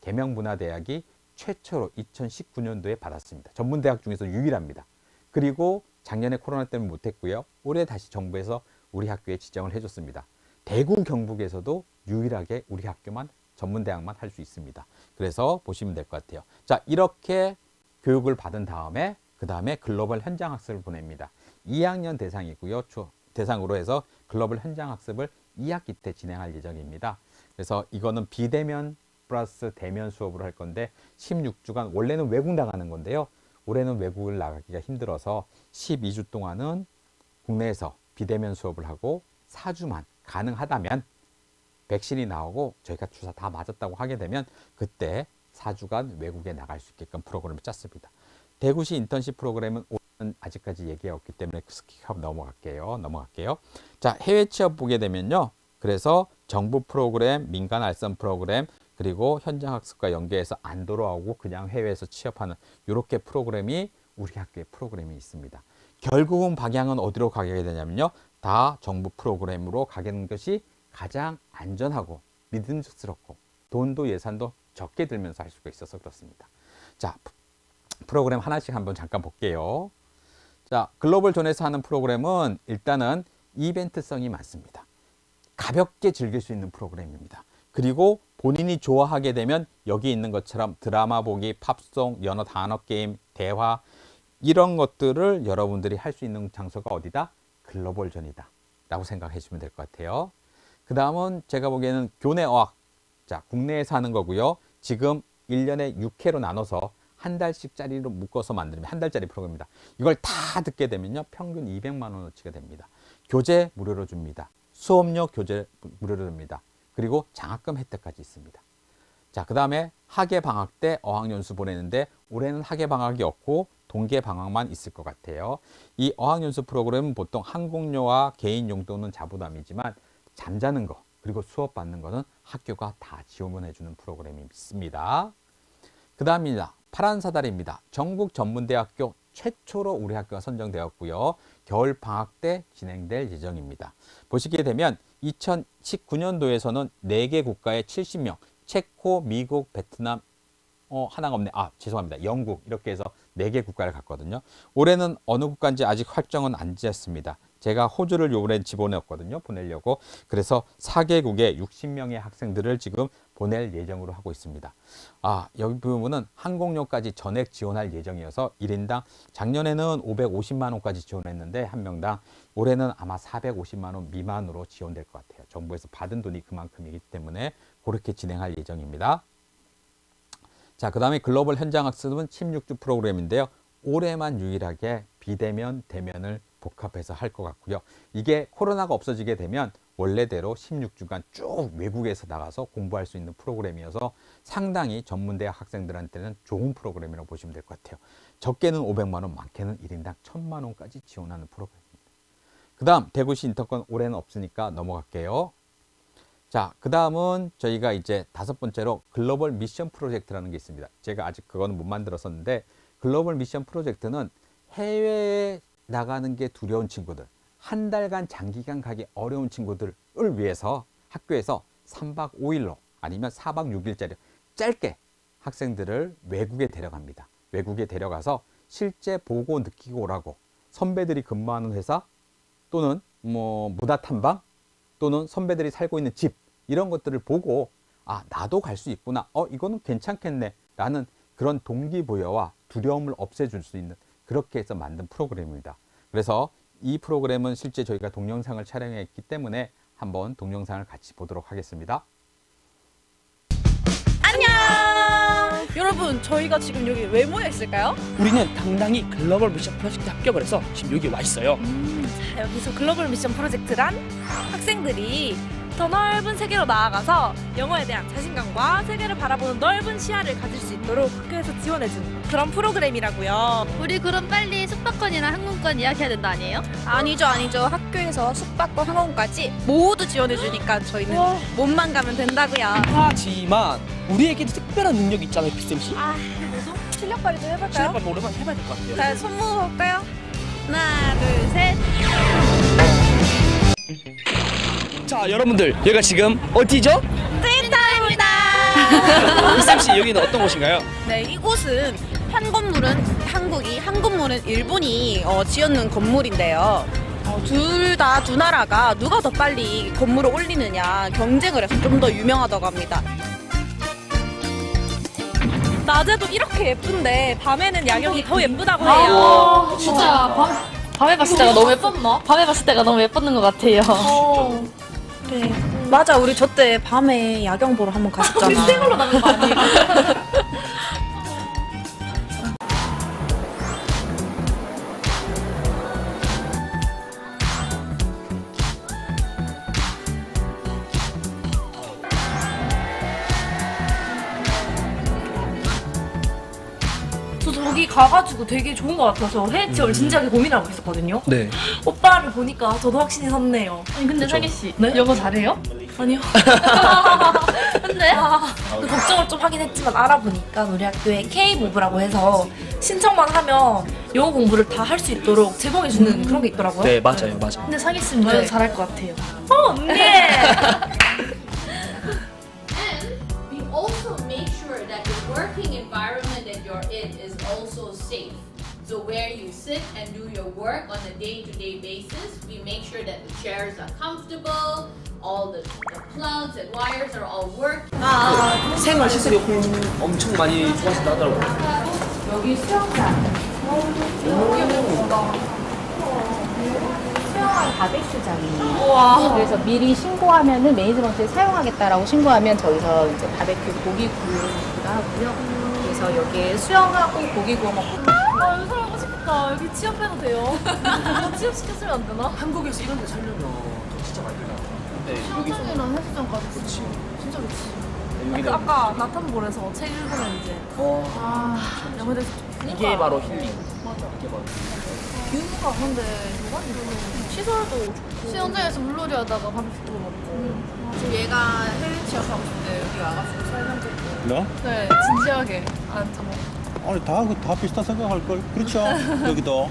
계명문화대학이 최초로 2019년도에 받았습니다. 전문대학 중에서 유일합니다. 그리고 작년에 코로나 때문에 못했고요. 올해 다시 정부에서 우리 학교에 지정을 해줬습니다. 대구 경북에서도 유일하게 우리 학교만 전문대학만 할 수 있습니다. 그래서 보시면 될 것 같아요. 자, 이렇게 교육을 받은 다음에 그 다음에 글로벌 현장학습을 보냅니다. 2학년 대상이고요. 대상으로 해서 글로벌 현장학습을 2학기 때 진행할 예정입니다. 그래서 이거는 비대면 플러스 대면 수업으로 할 건데 16주간 원래는 외국 나가는 건데요. 올해는 외국을 나가기가 힘들어서 12주 동안은 국내에서 비대면 수업을 하고 4주만 가능하다면 백신이 나오고 저희가 주사 다 맞았다고 하게 되면 그때 4주간 외국에 나갈 수 있게끔 프로그램을 짰습니다. 대구시 인턴십 프로그램은 오늘은 아직까지 얘기가 없기 때문에 스킵하고 넘어갈게요. 자, 해외 취업 보게 되면요. 그래서 정부 프로그램, 민간 알선 프로그램, 그리고 현장학습과 연계해서 안 돌아오고 그냥 해외에서 취업하는 이렇게 프로그램이 우리 학교에 프로그램이 있습니다. 결국은 방향은 어디로 가게 되냐면요. 다 정부 프로그램으로 가게 되는 것이 가장 안전하고 믿음직스럽고 돈도 예산도 적게 들면서 할 수가 있어서 그렇습니다. 자, 프로그램 하나씩 한번 잠깐 볼게요. 자, 글로벌 존에서 하는 프로그램은 일단은 이벤트성이 많습니다. 가볍게 즐길 수 있는 프로그램입니다. 그리고 본인이 좋아하게 되면 여기 있는 것처럼 드라마 보기, 팝송, 연어 단어 게임, 대화 이런 것들을 여러분들이 할 수 있는 장소가 어디다? 글로벌 존이다 라고 생각해 주시면 될 것 같아요. 그 다음은 제가 보기에는 교내 어학. 자, 국내에서 하는 거고요. 지금 1년에 6회로 나눠서 한 달씩짜리로 묶어서 만들면 한 달짜리 프로그램입니다. 이걸 다 듣게 되면요. 평균 200만 원어치가 됩니다. 교재 무료로 줍니다. 수업료 교재 무료로 줍니다. 그리고 장학금 혜택까지 있습니다. 자, 그 다음에 학예 방학 때 어학연수 보내는데 올해는 학예 방학이 없고 동계 방학만 있을 것 같아요. 이 어학연수 프로그램은 보통 항공료와 개인 용도는 자부담이지만 잠자는 거 그리고 수업 받는 거는 학교가 다 지원해 주는 프로그램이 있습니다. 그 다음입니다. 파란 사다리입니다. 전국 전문대학교 최초로 우리 학교가 선정되었고요. 겨울 방학 때 진행될 예정입니다. 보시게 되면 2019년도에서는 4개 국가에 70명, 체코, 미국, 베트남, 하나가 없네. 죄송합니다. 영국 이렇게 해서 4개 국가를 갔거든요. 올해는 어느 국가인지 아직 확정은 안 지었습니다. 제가 호주를 요번에 집어넣었거든요. 보내려고. 그래서 4개국에 60명의 학생들을 지금 보낼 예정으로 하고 있습니다. 여기 부분은 항공료까지 전액 지원할 예정이어서 1인당 작년에는 550만 원까지 지원했는데 한 명당 올해는 아마 450만 원 미만으로 지원될 것 같아요. 정부에서 받은 돈이 그만큼이기 때문에 그렇게 진행할 예정입니다. 자, 그 다음에 글로벌 현장학습은 16주 프로그램인데요. 올해만 유일하게 비대면, 대면을 복합해서 할 것 같고요. 이게 코로나가 없어지게 되면 원래대로 16주간 쭉 외국에서 나가서 공부할 수 있는 프로그램이어서 상당히 전문대학 학생들한테는 좋은 프로그램이라고 보시면 될 것 같아요. 적게는 500만 원, 많게는 1인당 1000만 원까지 지원하는 프로그램입니다. 그 다음 대구시 인터권 올해는 없으니까 넘어갈게요. 자, 그 다음은 저희가 이제 5번째로 글로벌 미션 프로젝트라는 게 있습니다. 제가 아직 그거는 못 만들었었는데 글로벌 미션 프로젝트는 해외에 나가는 게 두려운 친구들, 한 달간 장기간 가기 어려운 친구들을 위해서 학교에서 3박 5일로 아니면 4박 6일짜리 짧게 학생들을 외국에 데려갑니다. 외국에 데려가서 실제 보고 느끼고 오라고 선배들이 근무하는 회사 또는 뭐 문화 탐방 또는 선배들이 살고 있는 집 이런 것들을 보고 아, 나도 갈 수 있구나. 이거는 괜찮겠네. 라는 그런 동기부여와 두려움을 없애줄 수 있는 그렇게 해서 만든 프로그램입니다. 그래서 이 프로그램은 실제 저희가 동영상을 촬영했기 때문에 한번 동영상을 같이 보도록 하겠습니다. 안녕! 여러분, 저희가 지금 여기 왜 모여 있을까요? 우리는 당당히 글로벌 미션 프로젝트 합격을 해서 지금 여기 와 있어요. 자, 여기서 글로벌 미션 프로젝트란 학생들이 더 넓은 세계로 나아가서 영어에 대한 자신감과 세계를 바라보는 넓은 시야를 가질 수 있도록 학교에서 지원해주는 그런 프로그램이라고요. 우리 그럼 빨리 숙박권이랑 항공권 예약해야 된다 아니에요? 아니죠. 학교에서 숙박과 항공까지 모두 지원해주니까 저희는 몸만 가면 된다고요. 하지만 우리에게도 특별한 능력이 있잖아요, 비쌤씨. 실력 발휘 좀 해볼까요? 실력발 오랜만에 해봐야 될 것 같아요. 자, 손 모아볼까요? 하나, 둘, 셋. 자, 여러분들, 여기가 지금 어디죠? 트윈타입니다. 비쌤씨, 여기는 어떤 곳인가요? 네, 이곳은 한 건물은 한국이, 한 건물은 일본이 지었는 건물인데요. 두 나라가 누가 더 빨리 건물을 올리느냐 경쟁을 해서 좀 더 유명하다고 합니다. 낮에도 이렇게 예쁜데 밤에는 야경이 더 예쁘다고 해요. 진짜 밤에 봤을 때가 너무 예뻤나? 밤에 봤을 때가 너무 예뻤는 것 같아요. 네, 맞아. 우리 저때 밤에 야경 보러 한번 갔었잖아. 생으로 나는 거 아니에요? 저 저기 가가지고 되게 좋은 것 같아서 해외 취업을 진지하게 고민하고 있었거든요. 네. 오빠를 보니까 저도 확신이 섰네요. 아니 근데 상희씨 네? 영어 잘해요? 아니요. 근데? 그 걱정을 좀 하긴 했지만 알아보니까 우리 학교에 K-모브라고 해서 신청만 하면 영어 공부를 다 할 수 있도록 제공해주는 그런 게 있더라고요. 네, 맞아요, 맞아요. 근데 상희씨는 왜 네. 잘할 것 같아요? 언니! We also make sure that the working environment that you're in is also safe. So where you sit and do your work on a day-to-day basis, we make sure that the chairs are comfortable, all the plugs and wires are all working. 생활 시설이 엄청 많이 좋아진다 하더라고요. 여기 수영장. 수영한 바베큐장이에요. 그래서 미리 신고하면은 매니지먼트에 사용하겠다라고 신고하면 저기서 이제 바베큐 고기 구우기도 하고요. 그래서 여기에 수영하고 고기 구워 먹고. 여기 살아가고 싶다. 여기 취업해도 돼요. 취업시켰으면 안 되나? 한국에서 이런 데 살려면 돈 진짜 많이 들잖아. 근데 여기서 수영장이랑 헬스장까지. 그렇지. 진짜 좋지. 여기는 아까 나탄볼에서 책 읽으면 이제 영어에 대해서 이게 바로 힐링. 맞아. 이게 바로. 뷰가 근데 뭐가 이러면 시설도 좋고 수영장에서 물놀이 하다가 바비큐도 먹고 지금 얘가 해외 취업하고 싶대. 여기 와가지고 설명드리고. 나? 네 진지하게 앉아 먹고 아니 다 비슷한 생각할 걸. 그렇죠. 여기도.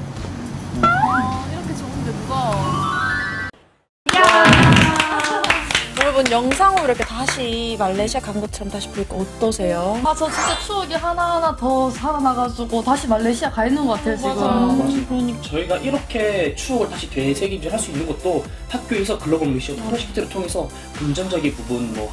이렇게 좋은데 누가 여러분 영상으로 이렇게 다시 말레이시아 간 것처럼 다시 보니까 어떠세요? 아 저 진짜 추억이 하나하나 더 살아나가지고 다시 말레이시아 가 있는 것 같아요 지금. 저희가 이렇게 추억을 다시 되새김질 할 수 있는 것도 학교에서 글로벌 미션 프로젝트를 통해서 금전적인 부분, 뭐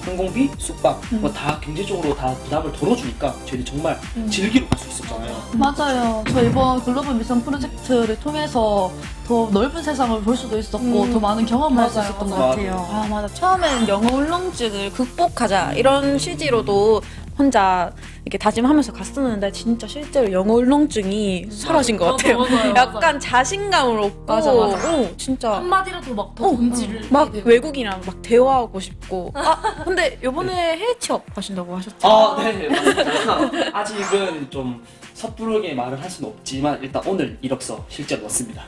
항공비, 숙박, 뭐 다 경제적으로 다 부담을 덜어주니까 저희는 정말 즐기러 갈 수 있었잖아요. 맞아요. 저 이번 글로벌 미션 프로젝트를 통해서 더 넓은 세상을 볼 수도 있었고 더 많은 경험을 할 수 맞아요, 있었던 것 맞아요. 같아요. 아, 맞아. 처음에는 영어 울렁증을 극복하자 이런 취지로도 혼자 이렇게 다짐하면서 갔었는데 진짜 실제로 영어 울렁증이 사라진 것 같아요. 맞아요. 약간 자신감을 얻고 맞아. 오, 진짜 한마디라도 막 더 본질을 막 알게 되고. 외국인이랑 막 대화하고 싶고. 아, 근데 이번에 해외 취업 하신다고 하셨죠? 아, 네, 맞습니다. 아직은 좀 섣부르게 말을 할 수는 없지만 일단 오늘 이력서 실제 넣었습니다.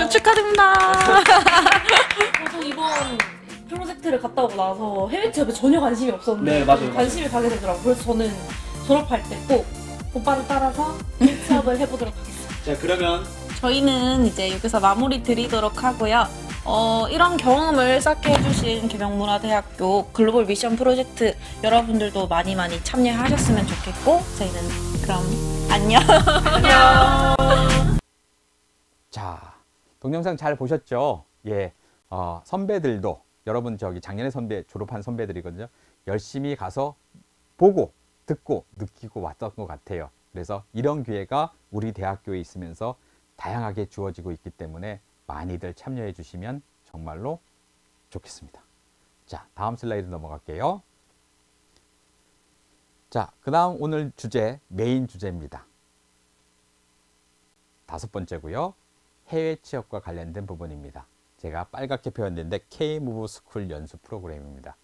축하드립니다. 저도 이번 프로젝트를 갔다 오고 나서 해외 취업에 전혀 관심이 없었는데 네, 맞아요. 관심이 가게 되더라고요. 그래서 저는 졸업할 때 꼭 오빠를 따라서 해외 취업을 해보도록 하겠습니다. 자, 그러면 저희는 이제 여기서 마무리 드리도록 하고요. 이런 경험을 쌓게 해주신 계명문화대학교 글로벌 미션 프로젝트 여러분들도 많이 참여하셨으면 좋겠고 저희는 그럼 안녕. 자, 동영상 잘 보셨죠? 예, 선배들도 여러분 저기 작년에 졸업한 선배들이거든요. 열심히 가서 보고 듣고 느끼고 왔던 것 같아요. 그래서 이런 기회가 우리 대학교에 있으면서 다양하게 주어지고 있기 때문에 많이들 참여해 주시면 정말로 좋겠습니다. 자, 다음 슬라이드 넘어갈게요. 자, 그 다음 오늘 주제, 메인 주제입니다. 5번째고요. 해외 취업과 관련된 부분입니다. 제가 빨갛게 표현했는데 K-Move 스쿨 연수 프로그램입니다.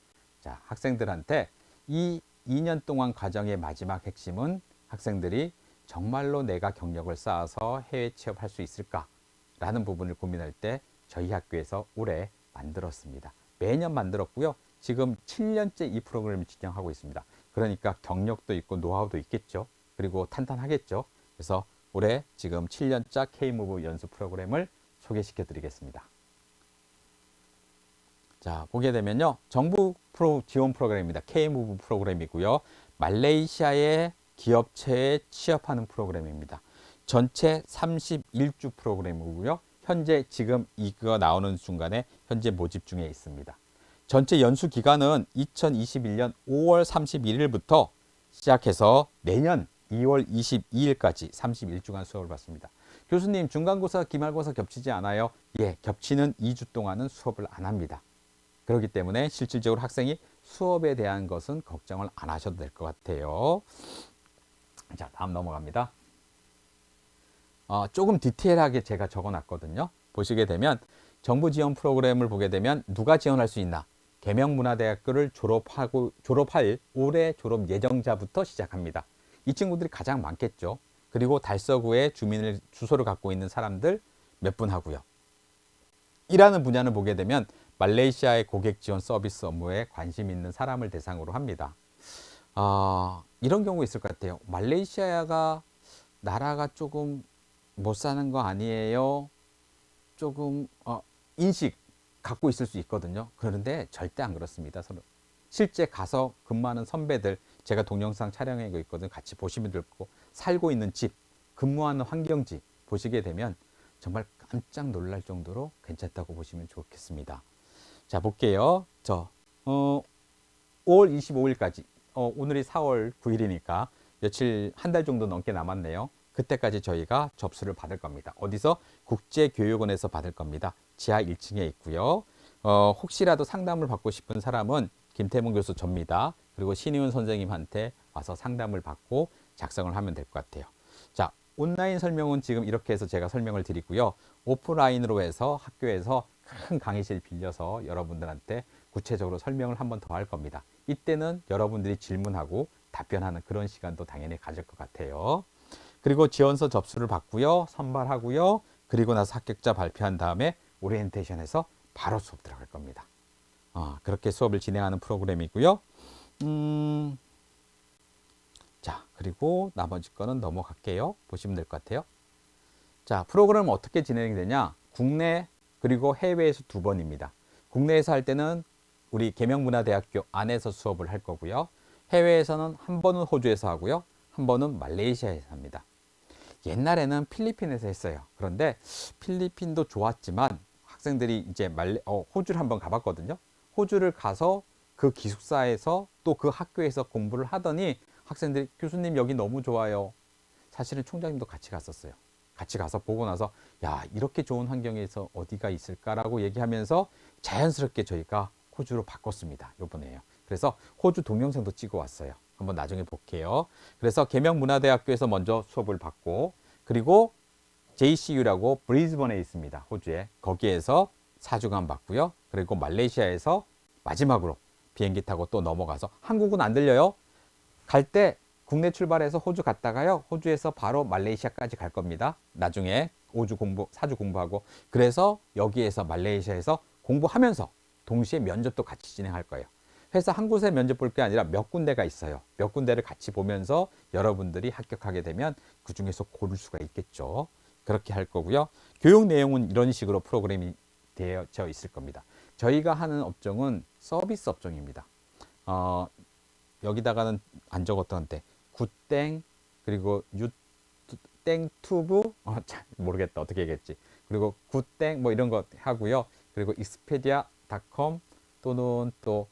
자, 학생들한테 이 2년 동안 과정의 마지막 핵심은 학생들이 정말로 내가 경력을 쌓아서 해외 취업할 수 있을까? 라는 부분을 고민할 때 저희 학교에서 올해 만들었습니다. 매년 만들었고요. 지금 7년째 이 프로그램을 진행하고 있습니다. 그러니까 경력도 있고 노하우도 있겠죠. 그리고 탄탄하겠죠. 그래서 올해 지금 7년차 K-Move 연수 프로그램을 소개시켜 드리겠습니다. 자, 보게 되면요. 정부 지원 프로그램입니다. K-Move 프로그램이고요. 말레이시아의 기업체에 취업하는 프로그램입니다. 전체 31주 프로그램이고요. 현재 지금 이거 나오는 순간에 현재 모집 중에 있습니다. 전체 연수 기간은 2021년 5월 31일부터 시작해서 내년 2월 22일까지 31주간 수업을 받습니다. 교수님, 중간고사, 기말고사 겹치지 않아요? 예, 겹치는 2주 동안은 수업을 안 합니다. 그렇기 때문에 실질적으로 학생이 수업에 대한 것은 걱정을 안 하셔도 될 것 같아요. 자, 다음 넘어갑니다. 조금 디테일하게 제가 적어놨거든요. 보시게 되면 정부 지원 프로그램을 보게 되면 누가 지원할 수 있나? 계명문화대학교를 졸업할 올해 졸업 예정자부터 시작합니다. 이 친구들이 가장 많겠죠. 그리고 달서구에 주소를 갖고 있는 사람들 몇 분 하고요. 일하는 분야는 보게 되면 말레이시아의 고객 지원 서비스 업무에 관심 있는 사람을 대상으로 합니다. 이런 경우 있을 것 같아요. 말레이시아가 나라가 조금 못 사는 거 아니에요? 조금 인식 갖고 있을 수 있거든요. 그런데 절대 안 그렇습니다. 실제 가서 근무하는 선배들, 제가 동영상 촬영하고 있거든요. 같이 보시면 되고, 살고 있는 집, 근무하는 환경지 보시게 되면 정말 깜짝 놀랄 정도로 괜찮다고 보시면 좋겠습니다. 자, 볼게요. 5월 25일까지, 오늘이 4월 9일이니까 며칠, 한 달 정도 넘게 남았네요. 그때까지 저희가 접수를 받을 겁니다. 어디서? 국제교육원에서 받을 겁니다. 지하 1층에 있고요. 혹시라도 상담을 받고 싶은 사람은 김태문 교수 접니다. 그리고 신희훈 선생님한테 와서 상담을 받고 작성을 하면 될 것 같아요. 자, 온라인 설명은 지금 이렇게 해서 제가 설명을 드리고요. 오프라인으로 해서 학교에서 큰 강의실 빌려서 여러분들한테 구체적으로 설명을 한 번 더 할 겁니다. 이때는 여러분들이 질문하고 답변하는 그런 시간도 당연히 가질 것 같아요. 그리고 지원서 접수를 받고요. 선발하고요. 그리고 나서 합격자 발표한 다음에 오리엔테이션에서 바로 수업 들어갈 겁니다. 그렇게 수업을 진행하는 프로그램이고요. 자, 그리고 나머지 거는 넘어갈게요. 보시면 될 것 같아요. 자, 프로그램은 어떻게 진행이 되냐? 국내 그리고 해외에서 2번입니다. 국내에서 할 때는 우리 계명문화대학교 안에서 수업을 할 거고요. 해외에서는 한 번은 호주에서 하고요. 한 번은 말레이시아에서 합니다. 옛날에는 필리핀에서 했어요. 그런데 필리핀도 좋았지만 학생들이 이제 호주를 한번 가봤거든요. 호주를 가서 그 기숙사에서 또 그 학교에서 공부를 하더니 학생들이 교수님 여기 너무 좋아요. 사실은 총장님도 같이 갔었어요. 같이 가서 보고 나서 야, 이렇게 좋은 환경에서 어디가 있을까라고 얘기하면서 자연스럽게 저희가 호주로 바꿨습니다. 요번에요. 그래서 호주 동영상도 찍어 왔어요. 한번 나중에 볼게요. 그래서 계명문화대학교에서 먼저 수업을 받고, 그리고 JCU라고 브리즈번에 있습니다. 호주에. 거기에서 4주간 받고요. 그리고 말레이시아에서 마지막으로 비행기 타고 또 넘어가서, 한국은 안 들려요. 갈 때 국내 출발해서 호주 갔다가요, 호주에서 바로 말레이시아까지 갈 겁니다. 나중에 4주 공부하고, 그래서 여기에서 말레이시아에서 공부하면서 동시에 면접도 같이 진행할 거예요. 회사 한 곳에 면접 볼 게 아니라 몇 군데가 있어요. 몇 군데를 같이 보면서 여러분들이 합격하게 되면 그 중에서 고를 수가 있겠죠. 그렇게 할 거고요. 교육 내용은 이런 식으로 프로그램이 되어 있을 겁니다. 저희가 하는 업종은 서비스 업종입니다. 여기다가는 안 적었던데 굿땡, 그리고 땡투브, 잘 모르겠다 어떻게 얘기했지. 그리고 굿땡 뭐 이런 거 하고요. 그리고 익스페디아닷컴 또는 또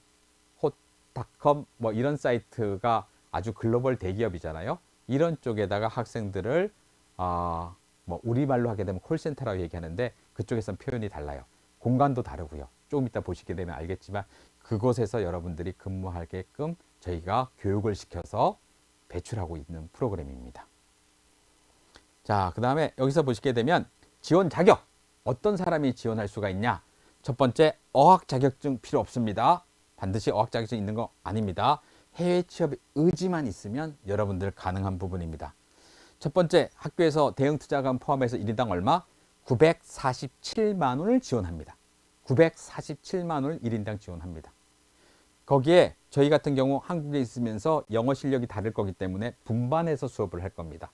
헛닷컴 뭐 이런 사이트가 아주 글로벌 대기업이잖아요. 이런 쪽에다가 학생들을 뭐 우리말로 하게 되면 콜센터라고 얘기하는데, 그쪽에서는 표현이 달라요. 공간도 다르고요. 조금 이따 보시게 되면 알겠지만 그곳에서 여러분들이 근무하게끔 저희가 교육을 시켜서 배출하고 있는 프로그램입니다. 자, 그 다음에 여기서 보시게 되면 지원 자격, 어떤 사람이 지원할 수가 있냐. 첫 번째, 어학 자격증 필요 없습니다. 반드시 어학 자격증 있는 거 아닙니다. 해외 취업 의지만 있으면 여러분들 가능한 부분입니다. 첫 번째, 학교에서 대응 투자금 포함해서 1인당 얼마? 947만 원을 지원합니다. 947만 원을 1인당 지원합니다. 거기에 저희 같은 경우 한국에 있으면서 영어 실력이 다를 거기 때문에 분반해서 수업을 할 겁니다.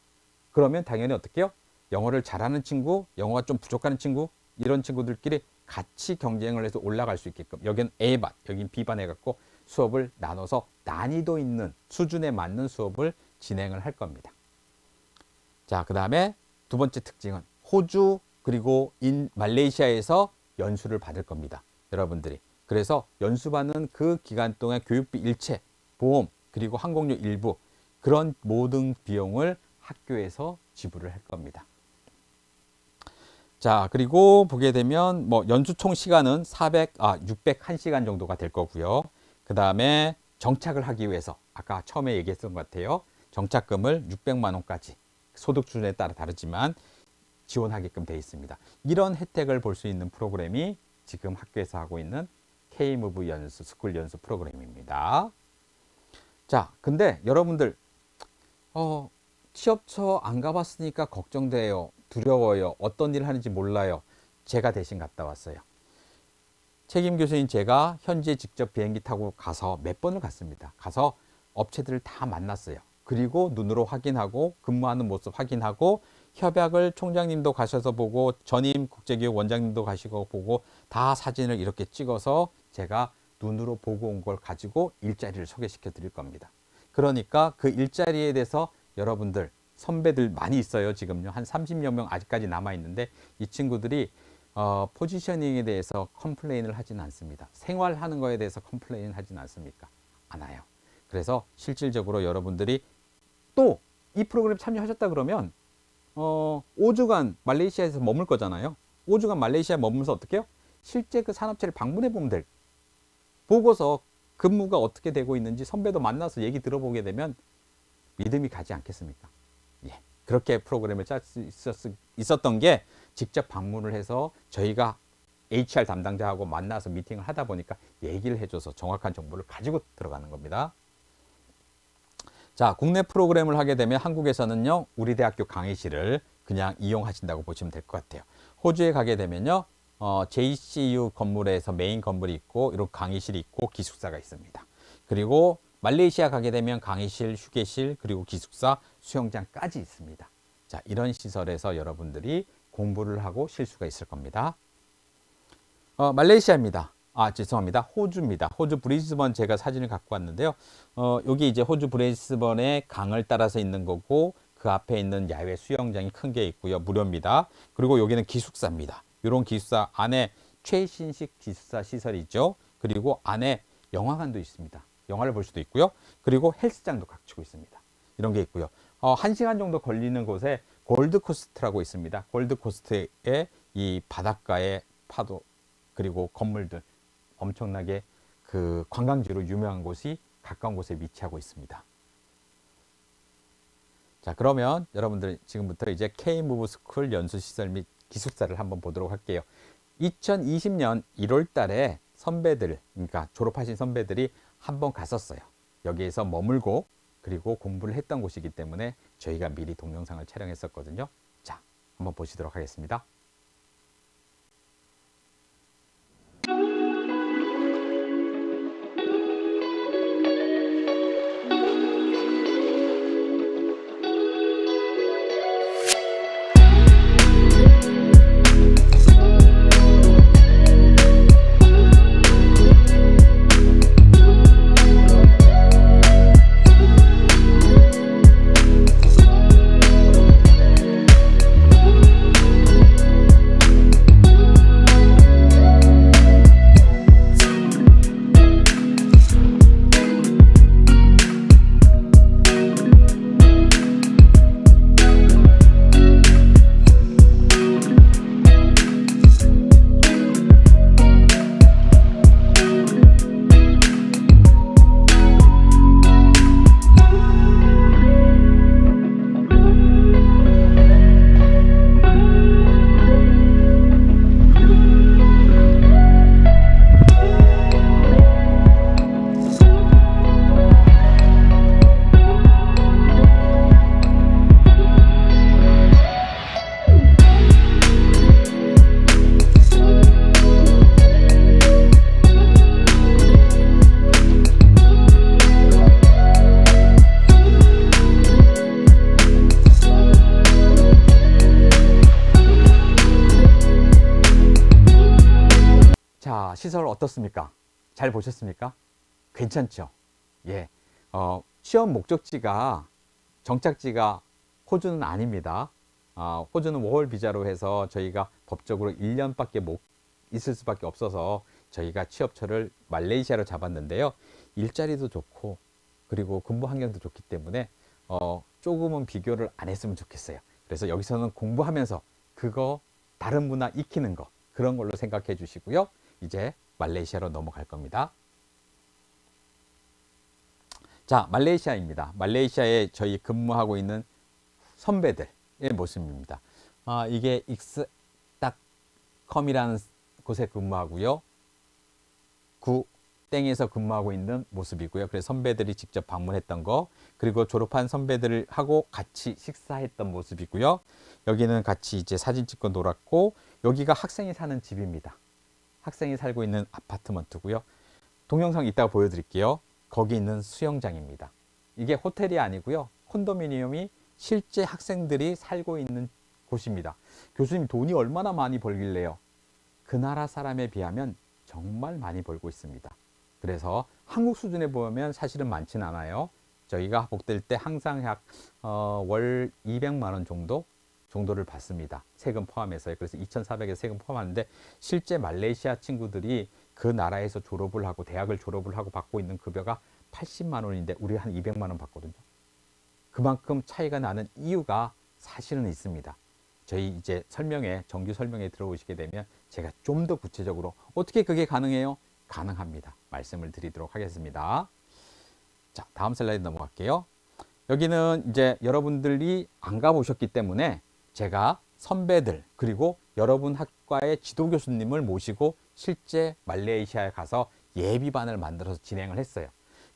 그러면 당연히 어떻게 해요? 영어를 잘하는 친구, 영어가 좀 부족한 친구, 이런 친구들끼리 같이 경쟁을 해서 올라갈 수 있게끔, 여기는 A반, 여기는 B반 해갖고 수업을 나눠서 난이도 있는 수준에 맞는 수업을 진행을 할 겁니다. 자, 그 다음에 두 번째 특징은 호주 그리고 말레이시아에서 연수를 받을 겁니다. 여러분들이. 그래서 연수받는 그 기간 동안 교육비 일체, 보험, 그리고 항공료 일부, 그런 모든 비용을 학교에서 지불을 할 겁니다. 자, 그리고 보게 되면 뭐 연수 총 시간은 601시간 정도가 될 거고요. 그 다음에 정착을 하기 위해서 아까 처음에 얘기했던 것 같아요. 정착금을 600만 원까지 소득 수준에 따라 다르지만 지원하게끔 되어 있습니다. 이런 혜택을 볼 수 있는 프로그램이 지금 학교에서 하고 있는 K-Move 연수, 스쿨 연수 프로그램입니다. 자, 근데 여러분들 취업처 안 가봤으니까 걱정돼요. 두려워요. 어떤 일을 하는지 몰라요. 제가 대신 갔다 왔어요. 책임 교수인 제가 현지에 직접 비행기 타고 가서 몇 번을 갔습니다. 가서 업체들을 다 만났어요. 그리고 눈으로 확인하고 근무하는 모습 확인하고 협약을 총장님도 가셔서 보고 전임 국제교육 원장님도 가시고 보고 다 사진을 이렇게 찍어서 제가 눈으로 보고 온 걸 가지고 일자리를 소개시켜 드릴 겁니다. 그러니까 그 일자리에 대해서 여러분들 선배들 많이 있어요. 지금요. 한 30여 명 아직까지 남아있는데 이 친구들이 포지셔닝에 대해서 컴플레인을 하지는 않습니다. 생활하는 거에 대해서 컴플레인을 하지는 않습니까? 않아요. 그래서 실질적으로 여러분들이 또 이 프로그램 참여하셨다 그러면 5주간 말레이시아에서 머물 거잖아요. 5주간 말레이시아에 머물면서 어떻게 해요? 실제 그 산업체를 방문해 보면 될, 보고서 근무가 어떻게 되고 있는지 선배도 만나서 얘기 들어보게 되면 믿음이 가지 않겠습니까? 예, 그렇게 프로그램을 짤 수 있었던 게 직접 방문을 해서 저희가 HR 담당자하고 만나서 미팅을 하다 보니까 얘기를 해줘서 정확한 정보를 가지고 들어가는 겁니다. 자, 국내 프로그램을 하게 되면 한국에서는요, 우리 대학교 강의실을 그냥 이용하신다고 보시면 될 것 같아요. 호주에 가게 되면요, JCU 건물에서 메인 건물이 있고, 이런 강의실이 있고, 기숙사가 있습니다. 그리고 말레이시아 가게 되면 강의실, 휴게실, 그리고 기숙사, 수영장까지 있습니다. 자, 이런 시설에서 여러분들이 공부를 하고 쉴 수가 있을 겁니다. 말레이시아입니다. 죄송합니다. 호주입니다. 호주 브리즈번 제가 사진을 갖고 왔는데요. 여기 이제 호주 브리즈번의 강을 따라서 있는 거고, 그 앞에 있는 야외 수영장이 큰 게 있고요. 무료입니다. 그리고 여기는 기숙사입니다. 이런 기숙사 안에 최신식 기숙사 시설이죠. 그리고 안에 영화관도 있습니다. 영화를 볼 수도 있고요. 그리고 헬스장도 갖추고 있습니다. 이런 게 있고요. 1시간 정도 걸리는 곳에 골드코스트라고 있습니다. 골드코스트의 이 바닷가의 파도 그리고 건물들 엄청나게 그 관광지로 유명한 곳이 가까운 곳에 위치하고 있습니다. 자, 그러면 여러분들 지금부터 이제 K-무브 스쿨 연수시설 및 기숙사를 한번 보도록 할게요. 2020년 1월 달에 선배들, 그러니까 졸업하신 선배들이 한번 갔었어요. 여기에서 머물고 그리고 공부를 했던 곳이기 때문에 저희가 미리 동영상을 촬영했었거든요. 자, 한번 보시도록 하겠습니다. 자, 시설 어떻습니까? 잘 보셨습니까? 괜찮죠? 예. 취업 목적지가 정착지가 호주는 아닙니다. 호주는 워홀 비자로 해서 저희가 법적으로 1년밖에 못 있을 수밖에 없어서 저희가 취업처를 말레이시아로 잡았는데요. 일자리도 좋고 그리고 근무 환경도 좋기 때문에 조금은 비교를 안 했으면 좋겠어요. 그래서 여기서는 공부하면서 그거 다른 문화 익히는 거 그런 걸로 생각해 주시고요. 이제 말레이시아로 넘어갈 겁니다. 자, 말레이시아입니다. 말레이시아에 저희 근무하고 있는 선배들의 모습입니다. 이게 익스닷컴이라는 곳에 근무하고요. 땡에서 근무하고 있는 모습이고요. 그래서 선배들이 직접 방문했던 거, 그리고 졸업한 선배들하고 같이 식사했던 모습이고요. 여기는 같이 이제 사진 찍고 놀았고, 여기가 학생이 사는 집입니다. 학생이 살고 있는 아파트먼트고요. 동영상 이따가 보여드릴게요. 거기 있는 수영장입니다. 이게 호텔이 아니고요. 콘도미니엄이 실제 학생들이 살고 있는 곳입니다. 교수님 돈이 얼마나 많이 벌길래요? 그 나라 사람에 비하면 정말 많이 벌고 있습니다. 그래서 한국 수준에 보면 사실은 많지는 않아요. 저희가 복될 때 항상 월 200만 원 정도를 받습니다. 세금 포함해서요. 그래서 2,400에 세금 포함하는데 실제 말레이시아 친구들이 그 나라에서 졸업을 하고 대학을 졸업을 하고 받고 있는 급여가 80만 원인데 우리 한 200만 원 받거든요. 그만큼 차이가 나는 이유가 사실은 있습니다. 저희 이제 정규 설명에 들어오시게 되면 제가 좀 더 구체적으로 어떻게 그게 가능해요? 가능합니다. 말씀을 드리도록 하겠습니다. 자, 다음 슬라이드 넘어갈게요. 여기는 이제 여러분들이 안 가보셨기 때문에 제가 선배들 그리고 여러분 학과의 지도 교수님을 모시고 실제 말레이시아에 가서 예비반을 만들어서 진행을 했어요.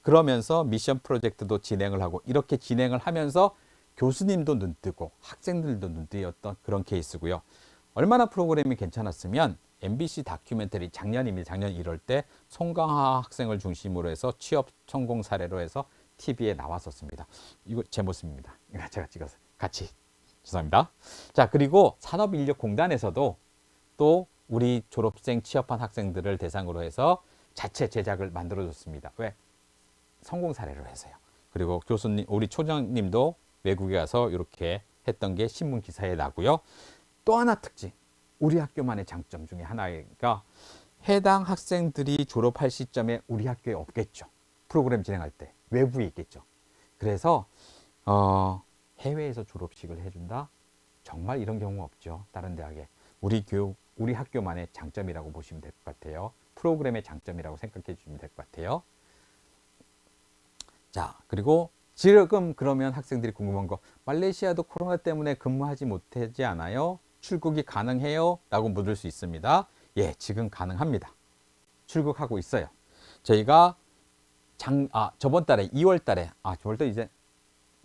그러면서 미션 프로젝트도 진행을 하고 이렇게 진행을 하면서 교수님도 눈뜨고 학생들도 눈뜨였던 그런 케이스고요. 얼마나 프로그램이 괜찮았으면 MBC 다큐멘터리 작년입니다. 작년 1월 때 송강하 학생을 중심으로 해서 취업 성공 사례로 해서 TV에 나왔었습니다. 이거 제 모습입니다. 제가 찍어서 같이 죄송합니다. 자, 그리고 산업인력공단에서도 또 우리 졸업생 취업한 학생들을 대상으로 해서 자체 제작을 만들어줬습니다. 왜? 성공 사례로 해서요. 그리고 교수님, 우리 초장님도 외국에 가서 이렇게 했던 게 신문 기사에 나고요. 또 하나 특징, 우리 학교만의 장점 중에 하나가 해당 학생들이 졸업할 시점에 우리 학교에 없겠죠. 프로그램 진행할 때 외부에 있겠죠. 그래서 해외에서 졸업식을 해준다. 정말 이런 경우 없죠. 다른 대학에. 우리 교육, 우리 학교만의 장점이라고 보시면 될 것 같아요. 프로그램의 장점이라고 생각해 주시면 될 것 같아요. 자, 그리고 지금 그러면 학생들이 궁금한 거, 말레이시아도 코로나 때문에 근무하지 못하지 않아요? 출국이 가능해요? 라고 물을 수 있습니다. 예, 지금 가능합니다. 출국하고 있어요. 저희가 저번 달에 2월 달에, 저번 달 이제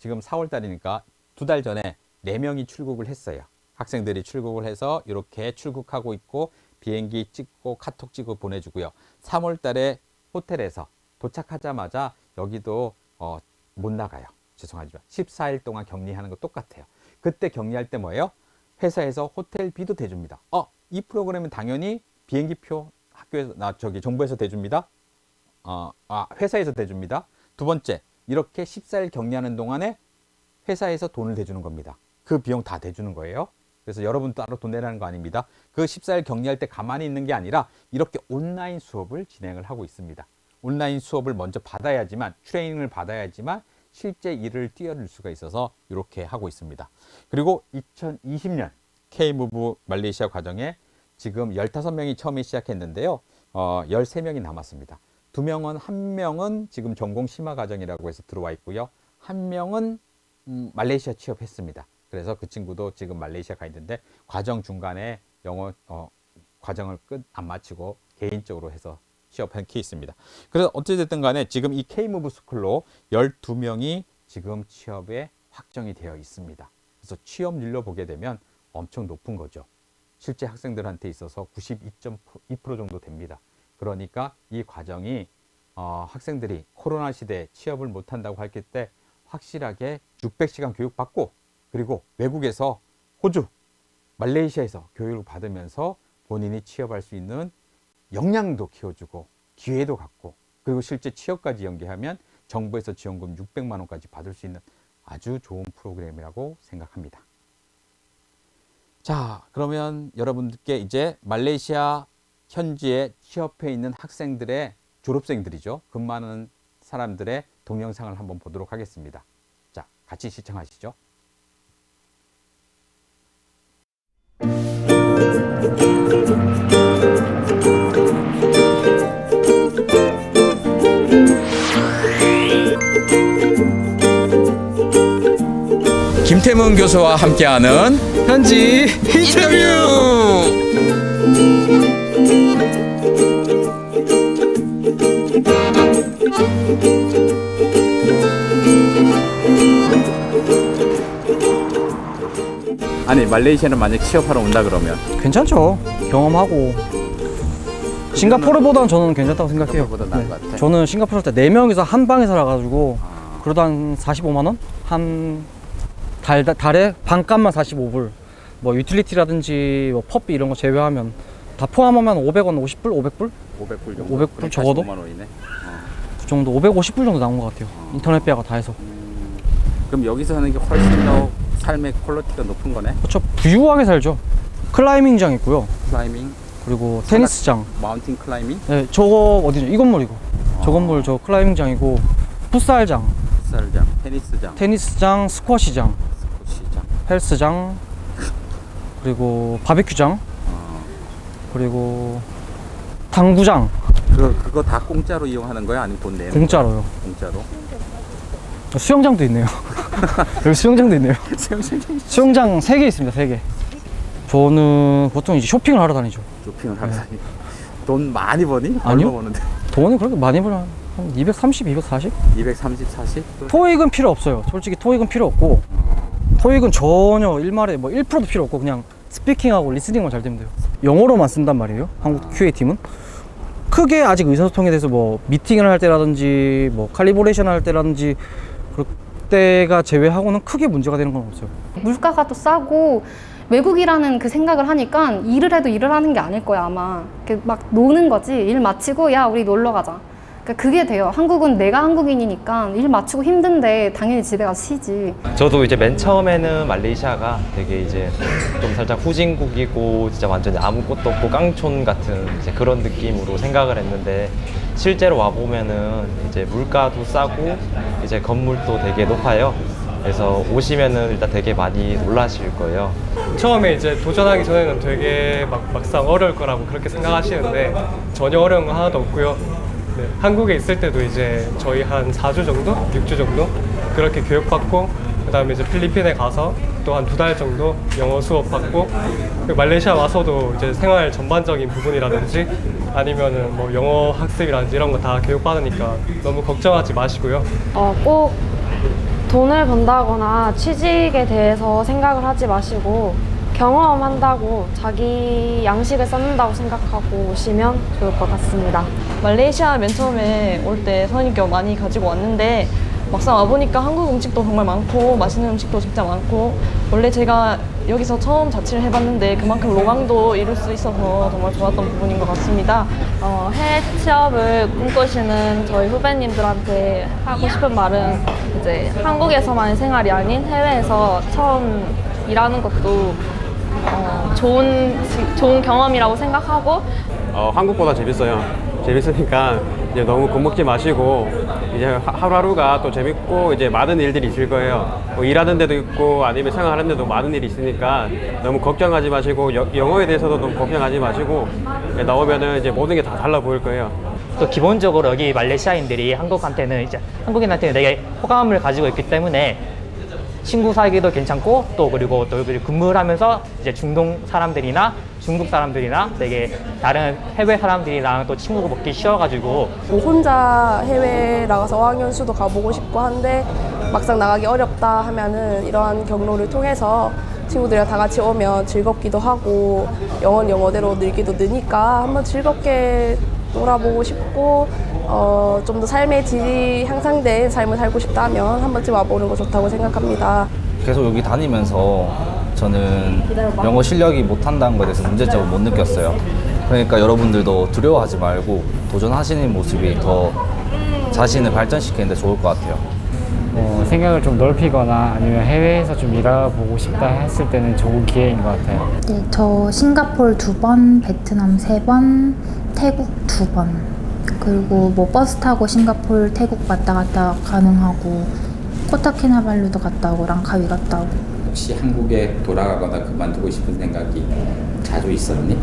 지금 4월 달이니까 2달 전에 4명이 출국을 했어요. 학생들이 출국을 해서 이렇게 출국하고 있고 비행기 찍고 카톡 찍고 보내주고요. 3월 달에 호텔에서 도착하자마자 여기도 못 나가요. 죄송하지만 14일 동안 격리하는 거 똑같아요. 그때 격리할 때 뭐예요? 회사에서 호텔비도 대줍니다. 이 프로그램은 당연히 비행기표 학교에서 정부에서 대줍니다. 회사에서 대줍니다. 두 번째, 이렇게 14일 격리하는 동안에 회사에서 돈을 대주는 겁니다. 그 비용 다 대주는 거예요. 그래서 여러분 따로 돈 내라는 거 아닙니다. 그 14일 격리할 때 가만히 있는 게 아니라 이렇게 온라인 수업을 진행을 하고 있습니다. 온라인 수업을 먼저 받아야지만, 트레이닝을 받아야지만 실제 일을 뛰어들 수가 있어서 이렇게 하고 있습니다. 그리고 2020년 K-무브 말레이시아 과정에 지금 15명이 처음에 시작했는데요. 13명이 남았습니다. 2명은, 1명은 지금 전공 심화 과정이라고 해서 들어와 있고요. 1명은 말레이시아 취업했습니다. 그래서 그 친구도 지금 말레이시아 가 있는데 과정 중간에 영어 과정을 안 마치고 개인적으로 해서 취업한 케이스입니다. 그래서 어찌됐든 간에 지금 이 K-무브 스쿨로 12명이 지금 취업에 확정이 되어 있습니다. 그래서 취업률로 보게 되면 엄청 높은 거죠. 실제 학생들한테 있어서 92.2% 정도 됩니다. 그러니까 이 과정이 학생들이 코로나 시대에 취업을 못한다고 할 때 확실하게 600시간 교육받고, 그리고 외국에서 호주, 말레이시아에서 교육을 받으면서 본인이 취업할 수 있는 역량도 키워주고 기회도 갖고, 그리고 실제 취업까지 연계하면 정부에서 지원금 600만 원까지 받을 수 있는 아주 좋은 프로그램이라고 생각합니다. 자, 그러면 여러분들께 이제 말레이시아 현지에 취업해 있는 학생들의 졸업생들이죠. 근무하는 사람들의 동영상을 한번 보도록 하겠습니다. 자, 같이 시청하시죠. 김태문 교수와 함께하는 현지 인터뷰! 아니, 말레이시아는 만약 취업하러 온다 그러면 괜찮죠. 경험하고. 싱가포르보다는 저는 괜찮다고 생각해요. 보다 나은 것 같아. 저는 싱가포르 때 4명이서 한 방에 살아가지고 그러다 한 45만 원? 한 달에 반값만 45불. 뭐 유틸리티라든지 뭐 펍비 이런 거 제외하면 다 포함하면 500원, 50불, 500불? 500불 정도? 500불 적어도? 45만 원이네. 그 정도, 550불 정도 나온 것 같아요. 인터넷 비하가 다 해서. 그럼 여기서 하는 게 훨씬 더 삶의 퀄리티가 높은 거네? 그렇죠. 부유하게 살죠. 클라이밍장 있고요. 클라이밍? 그리고 테니스장. 마운틴 클라이밍? 네, 저거 어디죠? 이 건물이고. 저 건물 저 클라이밍장이고, 풋살장, 풋살장, 테니스장, 스쿼시장, 스쿼시장, 헬스장, 그리고 바비큐장, 그리고 당구장. 그거 다 공짜로 이용하는 거야? 아니면 돈 내는 공짜로요. 거야? 공짜로? 수영장도 있네요. 여기 수영장도 있네요. 수영장 3개 있습니다. 3개. 저는 보통 이제 쇼핑을 하러 다니죠. 쇼핑을 하러 다니. 돈 많이 버니? 아니요. 얼마 버는데? 돈은 그렇게 많이 벌어요. 한 230, 240? 230, 40? 토익은 필요 없어요. 솔직히 토익은 필요 없고, 토익은 전혀 일말에 뭐 1%도 필요 없고 그냥 스피킹하고 리스닝만 잘 되면 돼요. 영어로만 쓴단 말이에요. 한국 QA팀은. 크게 아직 의사소통에 대해서 뭐 미팅을 할 때라든지 뭐 칼리브레이션 할 때라든지 그때가 제외하고는 크게 문제가 되는 건 없어요. 물가가 또 싸고 외국이라는 그 생각을 하니까 일을 해도 일을 하는 게 아닐 거야 아마. 막 노는 거지. 일 마치고 야 우리 놀러 가자. 그러니까 그게 돼요. 한국은 내가 한국인이니까 일 마치고 힘든데 당연히 집에 가서 쉬지. 저도 이제 맨 처음에는 말레이시아가 되게 이제 좀 살짝 후진국이고 진짜 완전히 아무것도 없고 깡촌 같은 이제 그런 느낌으로 생각을 했는데 실제로 와 보면은 이제 물가도 싸고 이제 건물도 되게 높아요. 그래서 오시면은 일단 되게 많이 놀라실 거예요. 처음에 이제 도전하기 전에는 되게 막상 어려울 거라고 그렇게 생각하시는데 전혀 어려운 거 하나도 없고요. 네, 한국에 있을 때도 이제 저희 한 4주 정도? 6주 정도? 그렇게 교육받고 그 다음에 이제 필리핀에 가서 또 한 2달 정도 영어 수업 받고 그리고 말레이시아 와서도 이제 생활 전반적인 부분이라든지 아니면은 뭐 영어 학습이라든지 이런 거 다 교육받으니까 너무 걱정하지 마시고요. 꼭 돈을 번다거나 취직에 대해서 생각을 하지 마시고 경험한다고 자기 양식을 쌓는다고 생각하고 오시면 좋을 것 같습니다. 말레이시아 맨 처음에 올 때 선입견 많이 가지고 왔는데 막상 와보니까 한국 음식도 정말 많고 맛있는 음식도 진짜 많고 원래 제가 여기서 처음 자취를 해봤는데 그만큼 로망도 이룰 수 있어서 정말 좋았던 부분인 것 같습니다. 해외 취업을 꿈꾸시는 저희 후배님들한테 하고 싶은 말은 이제 한국에서만의 생활이 아닌 해외에서 처음 일하는 것도 좋은 경험이라고 생각하고 한국보다 재밌어요. 재밌으니까 이제 너무 겁먹지 마시고 이제 하루하루가 또 재밌고 이제 많은 일들이 있을 거예요. 뭐 일하는 데도 있고 아니면 생활하는 데도 많은 일이 있으니까 너무 걱정하지 마시고 영어에 대해서도 너무 걱정하지 마시고 나오면은 이제 모든 게 다 달라 보일 거예요. 또 기본적으로 여기 말레이시아인들이 한국인한테는 되게 호감을 가지고 있기 때문에 친구 사귀기도 괜찮고 또 그리고 또 여기 근무를 하면서 이제 중동 사람들이나 중국 사람들이나 되게 다른 해외 사람들이랑 또 친구가 먹기 쉬워가지고 혼자 해외 나가서 어학연수도 가보고 싶고 한데 막상 나가기 어렵다 하면은 이러한 경로를 통해서 친구들이랑 다 같이 오면 즐겁기도 하고 영어는 영어대로 늘기도 느니까 한번 즐겁게 놀아보고 싶고 좀 더 삶의 질이 향상된 삶을 살고 싶다면 한 번쯤 와보는 거 좋다고 생각합니다. 계속 여기 다니면서 저는 영어 실력이 못한다는 것에 대해서 문제점을 못 느꼈어요. 그러니까 여러분들도 두려워하지 말고 도전하시는 모습이 더 자신을 발전시키는 데 좋을 것 같아요. 생각을 좀 넓히거나 아니면 해외에서 좀 일해보고 싶다 했을 때는 좋은 기회인 것 같아요. 네, 저 싱가포르 2번, 베트남 3번, 태국 2번. 그리고 뭐 버스 타고 싱가포르, 태국 왔다 갔다 가능하고 코타키나발루도 갔다 오고 랑카위 갔다 오고. 혹시 한국에 돌아가거나 그만두고 싶은 생각이 자주 있었니?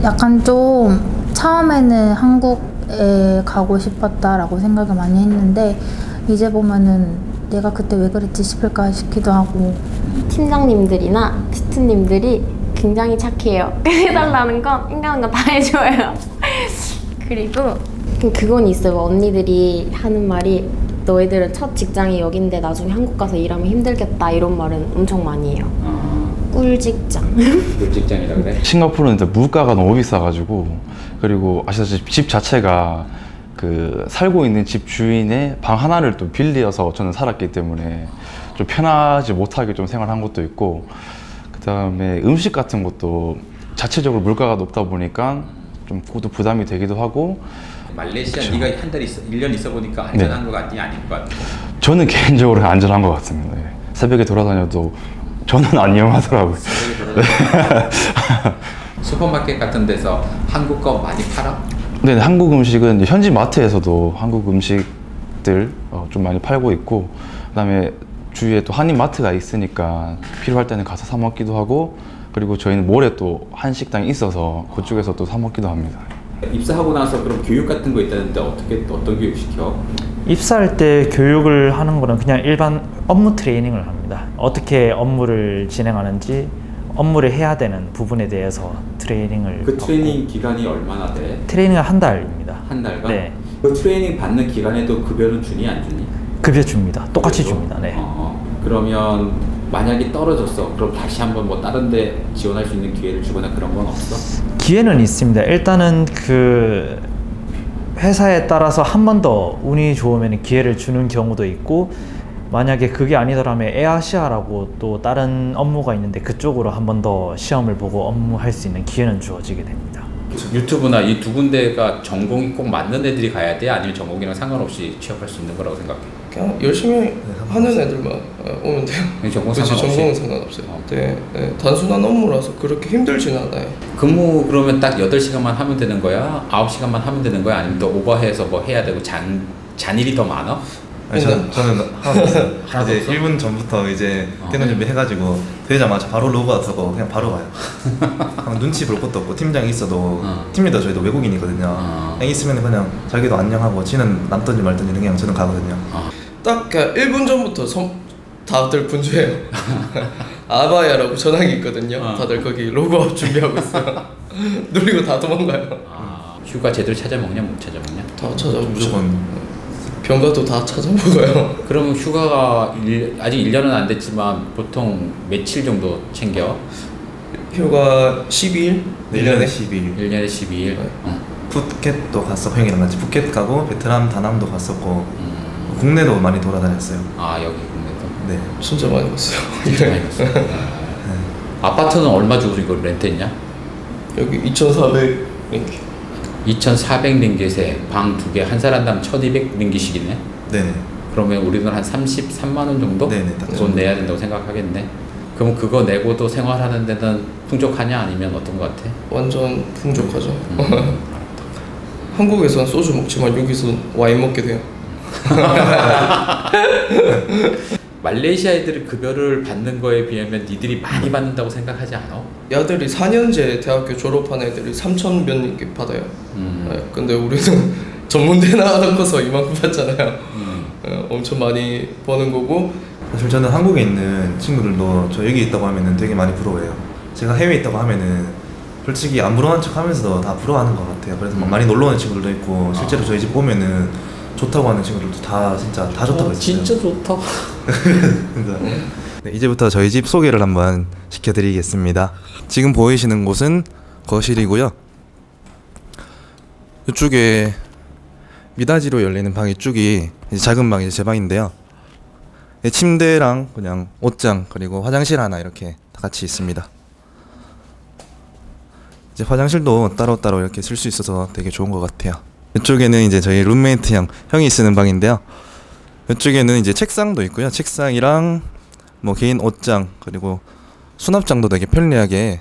약간 좀 처음에는 한국에 가고 싶었다라고 생각을 많이 했는데 이제 보면은 내가 그때 왜 그랬지 싶을까 싶기도 하고. 팀장님들이나 스태프님들이 굉장히 착해요. 해달라는 건 인간한 건 다 해줘요. 그리고 그건 있어요. 언니들이 하는 말이 너희들은 첫 직장이 여긴데 나중에 한국 가서 일하면 힘들겠다 이런 말은 엄청 많이 해요. 꿀직장. 꿀직장이라 그래? 싱가포르는 이제 물가가 너무 비싸가지고 그리고 아시다시피 집 자체가 그 살고 있는 집 주인의 방 하나를 또 빌려서 저는 살았기 때문에 좀 편하지 못하게 좀 생활한 것도 있고 그 다음에 음식 같은 것도 자체적으로 물가가 높다 보니까 좀 그것도 부담이 되기도 하고. 말레이시아 그쵸. 네가 한 달 1년 있어 보니까 안전한 것 같니 아닌 것 같니? 저는 개인적으로 안전한 것 같습니다. 네. 새벽에 돌아다녀도 저는 안 위험하더라고요. 슈퍼마켓 같은 데서 한국 거 많이 팔아? 네, 한국 음식은 현지 마트에서도 한국 음식들 좀 많이 팔고 있고 그다음에 주위에 또 한인 마트가 있으니까 필요할 때는 가서 사 먹기도 하고 그리고 저희는 몰에 또 한식당이 있어서 그쪽에서 또 사 먹기도 합니다. 입사하고 나서 그럼 교육 같은 거 있다는데 어떤 교육 시켜? 입사할 때 교육을 하는 거는 그냥 일반 업무 트레이닝을 합니다. 어떻게 업무를 진행하는지 업무를 해야 되는 부분에 대해서 트레이닝을 그 트레이닝 기간이 얼마나 돼? 트레이닝은 한 달입니다. 한 달간? 네. 그 트레이닝 받는 기간에도 급여는 주니 안 주니? 급여 줍니다. 똑같이 줍니다. 네. 그러면 만약에 떨어졌어. 그럼 다시 한번 뭐 다른 데 지원할 수 있는 기회를 주거나 그런 건 없어? 기회는 있습니다. 일단은 그 회사에 따라서 한 번 더 운이 좋으면 기회를 주는 경우도 있고 만약에 그게 아니더라면 에아시아라고 또 다른 업무가 있는데 그쪽으로 한 번 더 시험을 보고 업무할 수 있는 기회는 주어지게 됩니다. 유튜브나 이 두 군데가 전공이 꼭 맞는 애들이 가야 돼? 아니면 전공이랑 상관없이 취업할 수 있는 거라고 생각해? 그냥 열심히 하는 애들만 오면 돼요. 전공 그치, 상관없이? 전공은 상관없어요. 네, 단순한 업무라서 그렇게 힘들진 않아요. 근무 그러면 딱 8시간만 하면 되는 거야? 9시간만 하면 되는 거야? 아니면 또 오버해서 뭐 해야 되고 잔일이 더 많아? 아니, 저는 하나도 없어요. 이제 1분 전부터 이제 뛰는 준비 해가지고 되자마자 바로 로그아웃 하고 그냥 바로 가요. 눈치 볼 것도 없고 팀장이 있어도 팀리더 저희도 외국인이거든요. 있으면 그냥 자기도 안녕하고 지는 남든지 말든지 그냥 저는 가거든요. 딱 그냥 1분 전부터 다들 분주해요. 아바야라고 전화기 있거든요. 다들 거기 로그아웃 준비하고 있어요. 누리고 다 도망가요. 휴가 제대로 찾아먹냐 못 찾아먹냐? 다 찾아먹죠. 병가도 다 찾아먹어요. 그럼 휴가가 아직 1년은 안 됐지만 보통 며칠 정도 챙겨? 휴가 12일? 1년에 12일. 1년에 12일. 푸켓도 갔어. 형이랑 같이 푸켓 가고 베트남 다남도 갔었고 국내도 많이 돌아다녔어요. 아 여기 국내도? 네. 진짜 많이 갔어요. 진짜 많이 갔어요. 아파트는 얼마 주고 이거 렌트했냐? 여기 2,400 링기. 2,400 링깃에 방 2개, 한 사람당 1,200 링깃이네. 네네. 그러면 우리는 한 33만 원 정도? 네네. 돈 내야 된다고 생각하겠네. 그럼 그거 내고도 생활하는 데는 풍족하냐 아니면 어떤 것 같아? 완전 풍족하죠. 한국에선 소주 먹지만 여기서 와인 먹게 돼요. 말레이시아 애들이 급여를 받는 거에 비하면 니들이 많이 받는다고 생각하지 않아? 야들이 4년제 대학교 졸업한 애들이 3,000 몇 링깃 받아요. 네, 근데 우리는 전문대 나와놓고서 이만큼 받잖아요. 엄청 많이 버는 거고. 사실 저는 한국에 있는 친구들도 저 여기 있다고 하면은 되게 많이 부러워해요. 제가 해외에 있다고 하면은 솔직히 안 부러워하는 척 하면서도 다 부러워하는 것 같아요. 그래서 막 많이 놀러 오는 친구들도 있고 실제로 저희 집 보면은 좋다고 하는 친구들도 다 진짜 다 좋다고 했어요. 진짜 좋다. 네, 이제부터 저희 집 소개를 한번 시켜드리겠습니다. 지금 보이시는 곳은 거실이고요. 이쪽에 미닫이로 열리는 방이 이쪽이 이제 작은 방이 제 방인데요. 침대랑 그냥 옷장 그리고 화장실 하나 이렇게 다 같이 있습니다. 이제 화장실도 따로따로 이렇게 쓸 수 있어서 되게 좋은 것 같아요. 이쪽에는 이제 저희 룸메이트 형이 쓰는 방인데요. 이쪽에는 이제 책상도 있고요. 책상이랑 뭐 개인 옷장 그리고 수납장도 되게 편리하게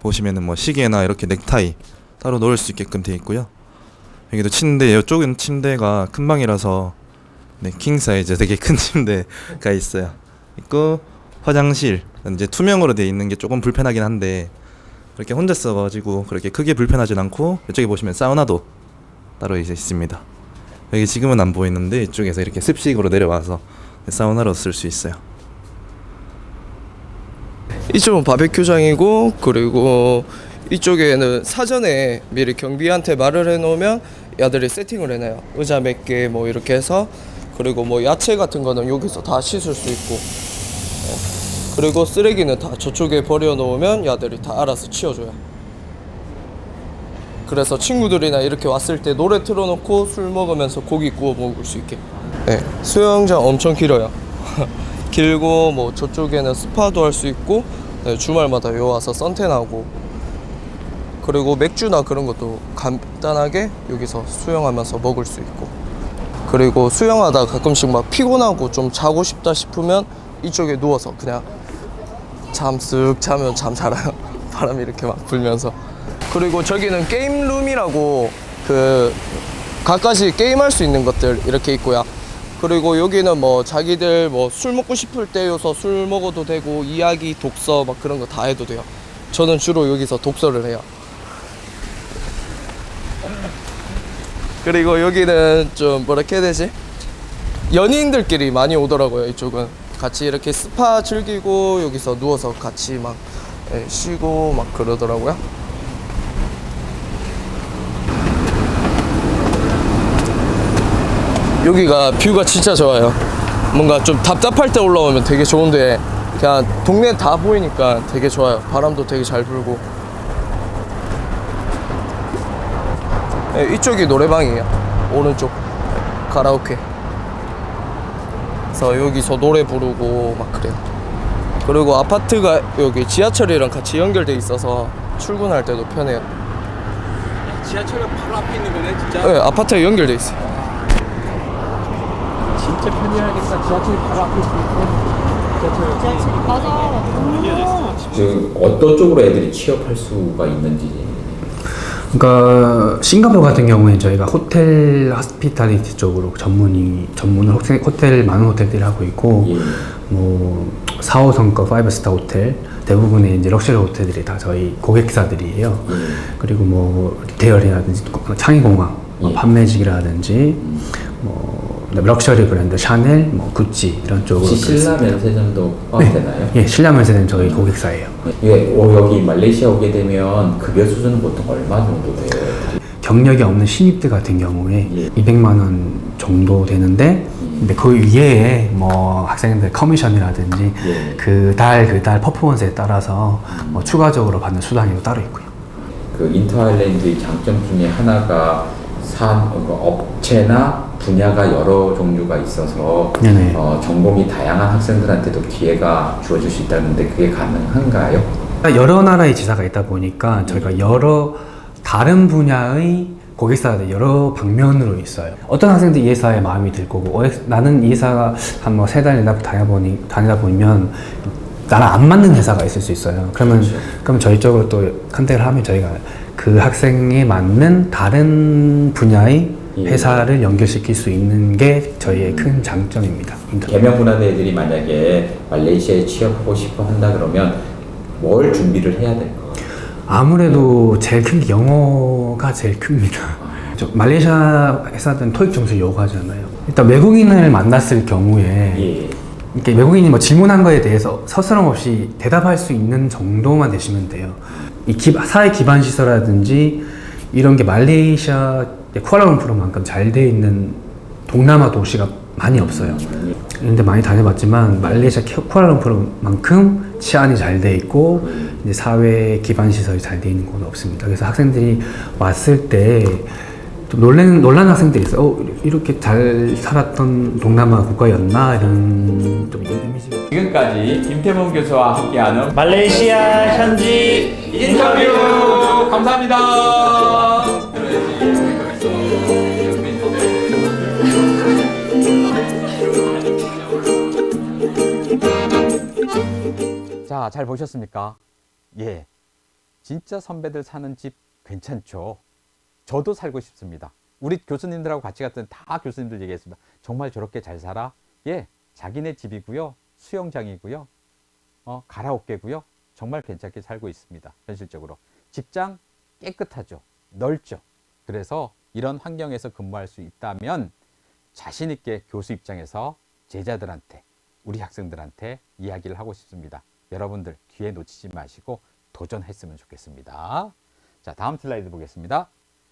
보시면은 뭐 시계나 이렇게 넥타이 따로 넣을 수 있게끔 되어 있고요. 여기도 침대, 이쪽은 침대가 큰 방이라서 네, 킹 사이즈 되게 큰 침대가 있어요. 있고 화장실 이제 투명으로 되어 있는 게 조금 불편하긴 한데 그렇게 혼자 써가지고 그렇게 크게 불편하진 않고 이쪽에 보시면 사우나도 따로 이제 있습니다. 여기 지금은 안 보이는데 이쪽에서 이렇게 습식으로 내려와서 사우나로 쓸 수 있어요. 이쪽은 바베큐장이고 그리고 이쪽에는 사전에 미리 경비한테 말을 해놓으면 야들이 세팅을 해놔요. 의자 몇 개 뭐 이렇게 해서 그리고 뭐 야채 같은 거는 여기서 다 씻을 수 있고 그리고 쓰레기는 다 저쪽에 버려놓으면 야들이 다 알아서 치워줘요. 그래서 친구들이나 이렇게 왔을 때 노래 틀어놓고 술 먹으면서 고기 구워 먹을 수 있게. 네, 수영장 엄청 길어요. 길고 뭐 저쪽에는 스파도 할 수 있고 네, 주말마다 요 와서 선탠하고 그리고 맥주나 그런 것도 간단하게 여기서 수영하면서 먹을 수 있고 그리고 수영하다 가끔씩 막 피곤하고 좀 자고 싶다 싶으면 이쪽에 누워서 그냥 잠 쓱 자면 잠 잘 와요. 바람이 이렇게 막 불면서. 그리고 저기는 게임룸이라고 그 각가지 게임할 수 있는 것들 이렇게 있고요. 그리고 여기는 뭐 자기들 뭐 술 먹고 싶을 때여서 술 먹어도 되고 이야기, 독서 막 그런 거 다 해도 돼요. 저는 주로 여기서 독서를 해요. 그리고 여기는 좀 뭐랄까 해야 되지? 연인들끼리 많이 오더라고요. 이쪽은 같이 이렇게 스파 즐기고 여기서 누워서 같이 막 쉬고 막 그러더라고요. 여기가 뷰가 진짜 좋아요. 뭔가 좀 답답할 때 올라오면 되게 좋은데 그냥 동네 다 보이니까 되게 좋아요. 바람도 되게 잘 불고. 네, 이쪽이 노래방이에요. 오른쪽 카라오케. 그래서 여기서 노래 부르고 막 그래요. 그리고 아파트가 여기 지하철이랑 같이 연결돼 있어서 출근할 때도 편해요. 지하철이 바로 앞에 있는 거네 진짜? 네, 아파트에 연결돼 있어요. 진짜 편리하겠다. 지하철이 바로 앞에 있으니까. 지하철이 맞아. 어떤 쪽으로 애들이 취업할 수가 있는지. 그러니까 싱가포르 같은 경우에는 저희가 호텔 호스피탈리티 쪽으로 전문을 호텔 많은 호텔들이 하고 있고 뭐 4, 5성급 5스타 호텔 대부분의 이제 럭셔리 호텔들이 다 저희 고객사들이에요. 그리고 뭐 리테일이라든지 창의공학, 뭐 판매직이라든지 뭐 럭셔리 브랜드 샤넬, 뭐 구찌 이런 쪽으로. 혹시 신라 면세점도 포함되나요? 예, 신라 면세점 저희 고객사예요. 예, 여기 말레이시아 오게 되면 급여 수준은 보통 얼마 정도 돼요? 경력이 없는 신입들 같은 경우에 200만 원 정도 되는데 근데 그 위에 뭐 학생들 커미션이라든지 그 달 퍼포먼스에 따라서 뭐 추가적으로 받는 수당이 따로 있고요. 그 인터아일랜드의 장점 중에 하나가 업체나 분야가 여러 종류가 있어서 전공이 다양한 학생들한테도 기회가 주어질 수 있다는데 그게 가능한가요? 여러 나라의 지사가 있다 보니까 저희가 여러 다른 분야의 고객사들 여러 방면으로 있어요. 어떤 학생들이 이 회사에 마음이 들 거고 나는 이 회사가 한 뭐 3달 다니다 보면 나랑 안 맞는 회사가 있을 수 있어요. 그럼 저희 쪽으로 또 컨택을 하면 저희가 그 학생에 맞는 다른 분야의 회사를 연결시킬 수 있는 게 저희의 큰 장점입니다. 계명문화대들이 만약에 말레이시아에 취업하고 싶어 한다 그러면 뭘 준비를 해야 될까요? 아무래도 제일 큰 게 영어가 제일 큽니다. 말레이시아 회사들은 토익 점수를 요구하잖아요. 일단 외국인을 만났을 경우에 이렇게 외국인이 뭐 질문한 거에 대해서 서스럼 없이 대답할 수 있는 정도만 되시면 돼요. 이 사회 기반 시설이라든지 이런 게 말레이시아 쿠알라룸푸르만큼 잘 돼 있는 동남아 도시가 많이 없어요. 그런데 많이 다녀봤지만 말레이시아 쿠알라룸푸르만큼 치안이 잘 돼 있고 이제 사회 기반 시설이 잘 돼 있는 곳은 없습니다. 그래서 학생들이 왔을 때 좀 놀라는 학생들이 있어요. 이렇게 잘 살았던 동남아 국가였나 이런 좀 이미지. 지금까지 김태범 교수와 함께하는 말레이시아 현지 인터뷰 감사합니다. 자, 잘 보셨습니까? 예, 진짜 선배들 사는 집 괜찮죠? 저도 살고 싶습니다. 우리 교수님들하고 같이 갔던 다 교수님들 얘기했습니다. 정말 저렇게 잘 살아? 예, 자기네 집이고요, 수영장이고요, 가라오케고요. 정말 괜찮게 살고 있습니다. 현실적으로. 직장 깨끗하죠. 넓죠. 그래서 이런 환경에서 근무할 수 있다면 자신 있게 교수 입장에서 제자들한테, 우리 학생들한테 이야기를 하고 싶습니다. 여러분들 기회 놓치지 마시고 도전했으면 좋겠습니다. 자, 다음 슬라이드 보겠습니다.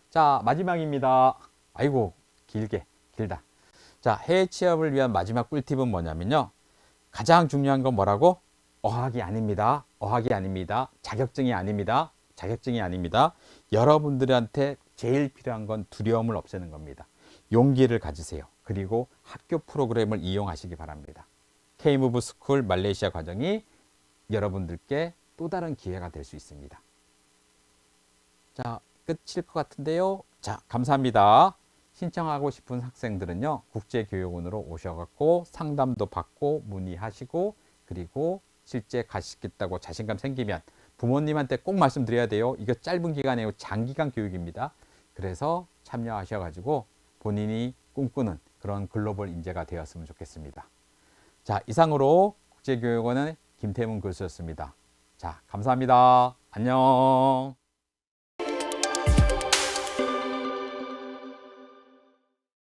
자, 마지막입니다. 아이고, 길다. 자, 해외 취업을 위한 마지막 꿀팁은 뭐냐면요. 가장 중요한 건 뭐라고? 어학이 아닙니다. 어학이 아닙니다. 자격증이 아닙니다. 자격증이 아닙니다. 여러분들한테 제일 필요한 건 두려움을 없애는 겁니다. 용기를 가지세요. 그리고 학교 프로그램을 이용하시기 바랍니다. K-Move 스쿨 말레이시아 과정이 여러분들께 또 다른 기회가 될 수 있습니다. 자, 끝일 것 같은데요. 자, 감사합니다. 신청하고 싶은 학생들은요, 국제교육원으로 오셔갖고 상담도 받고 문의하시고, 그리고 실제 가시겠다고 자신감 생기면 부모님한테 꼭 말씀드려야 돼요. 이거 짧은 기간이에요. 장기간 교육입니다. 그래서 참여하셔가지고 본인이 꿈꾸는 그런 글로벌 인재가 되었으면 좋겠습니다. 자, 이상으로 국제교육원의 김태문 교수였습니다. 자, 감사합니다. 안녕.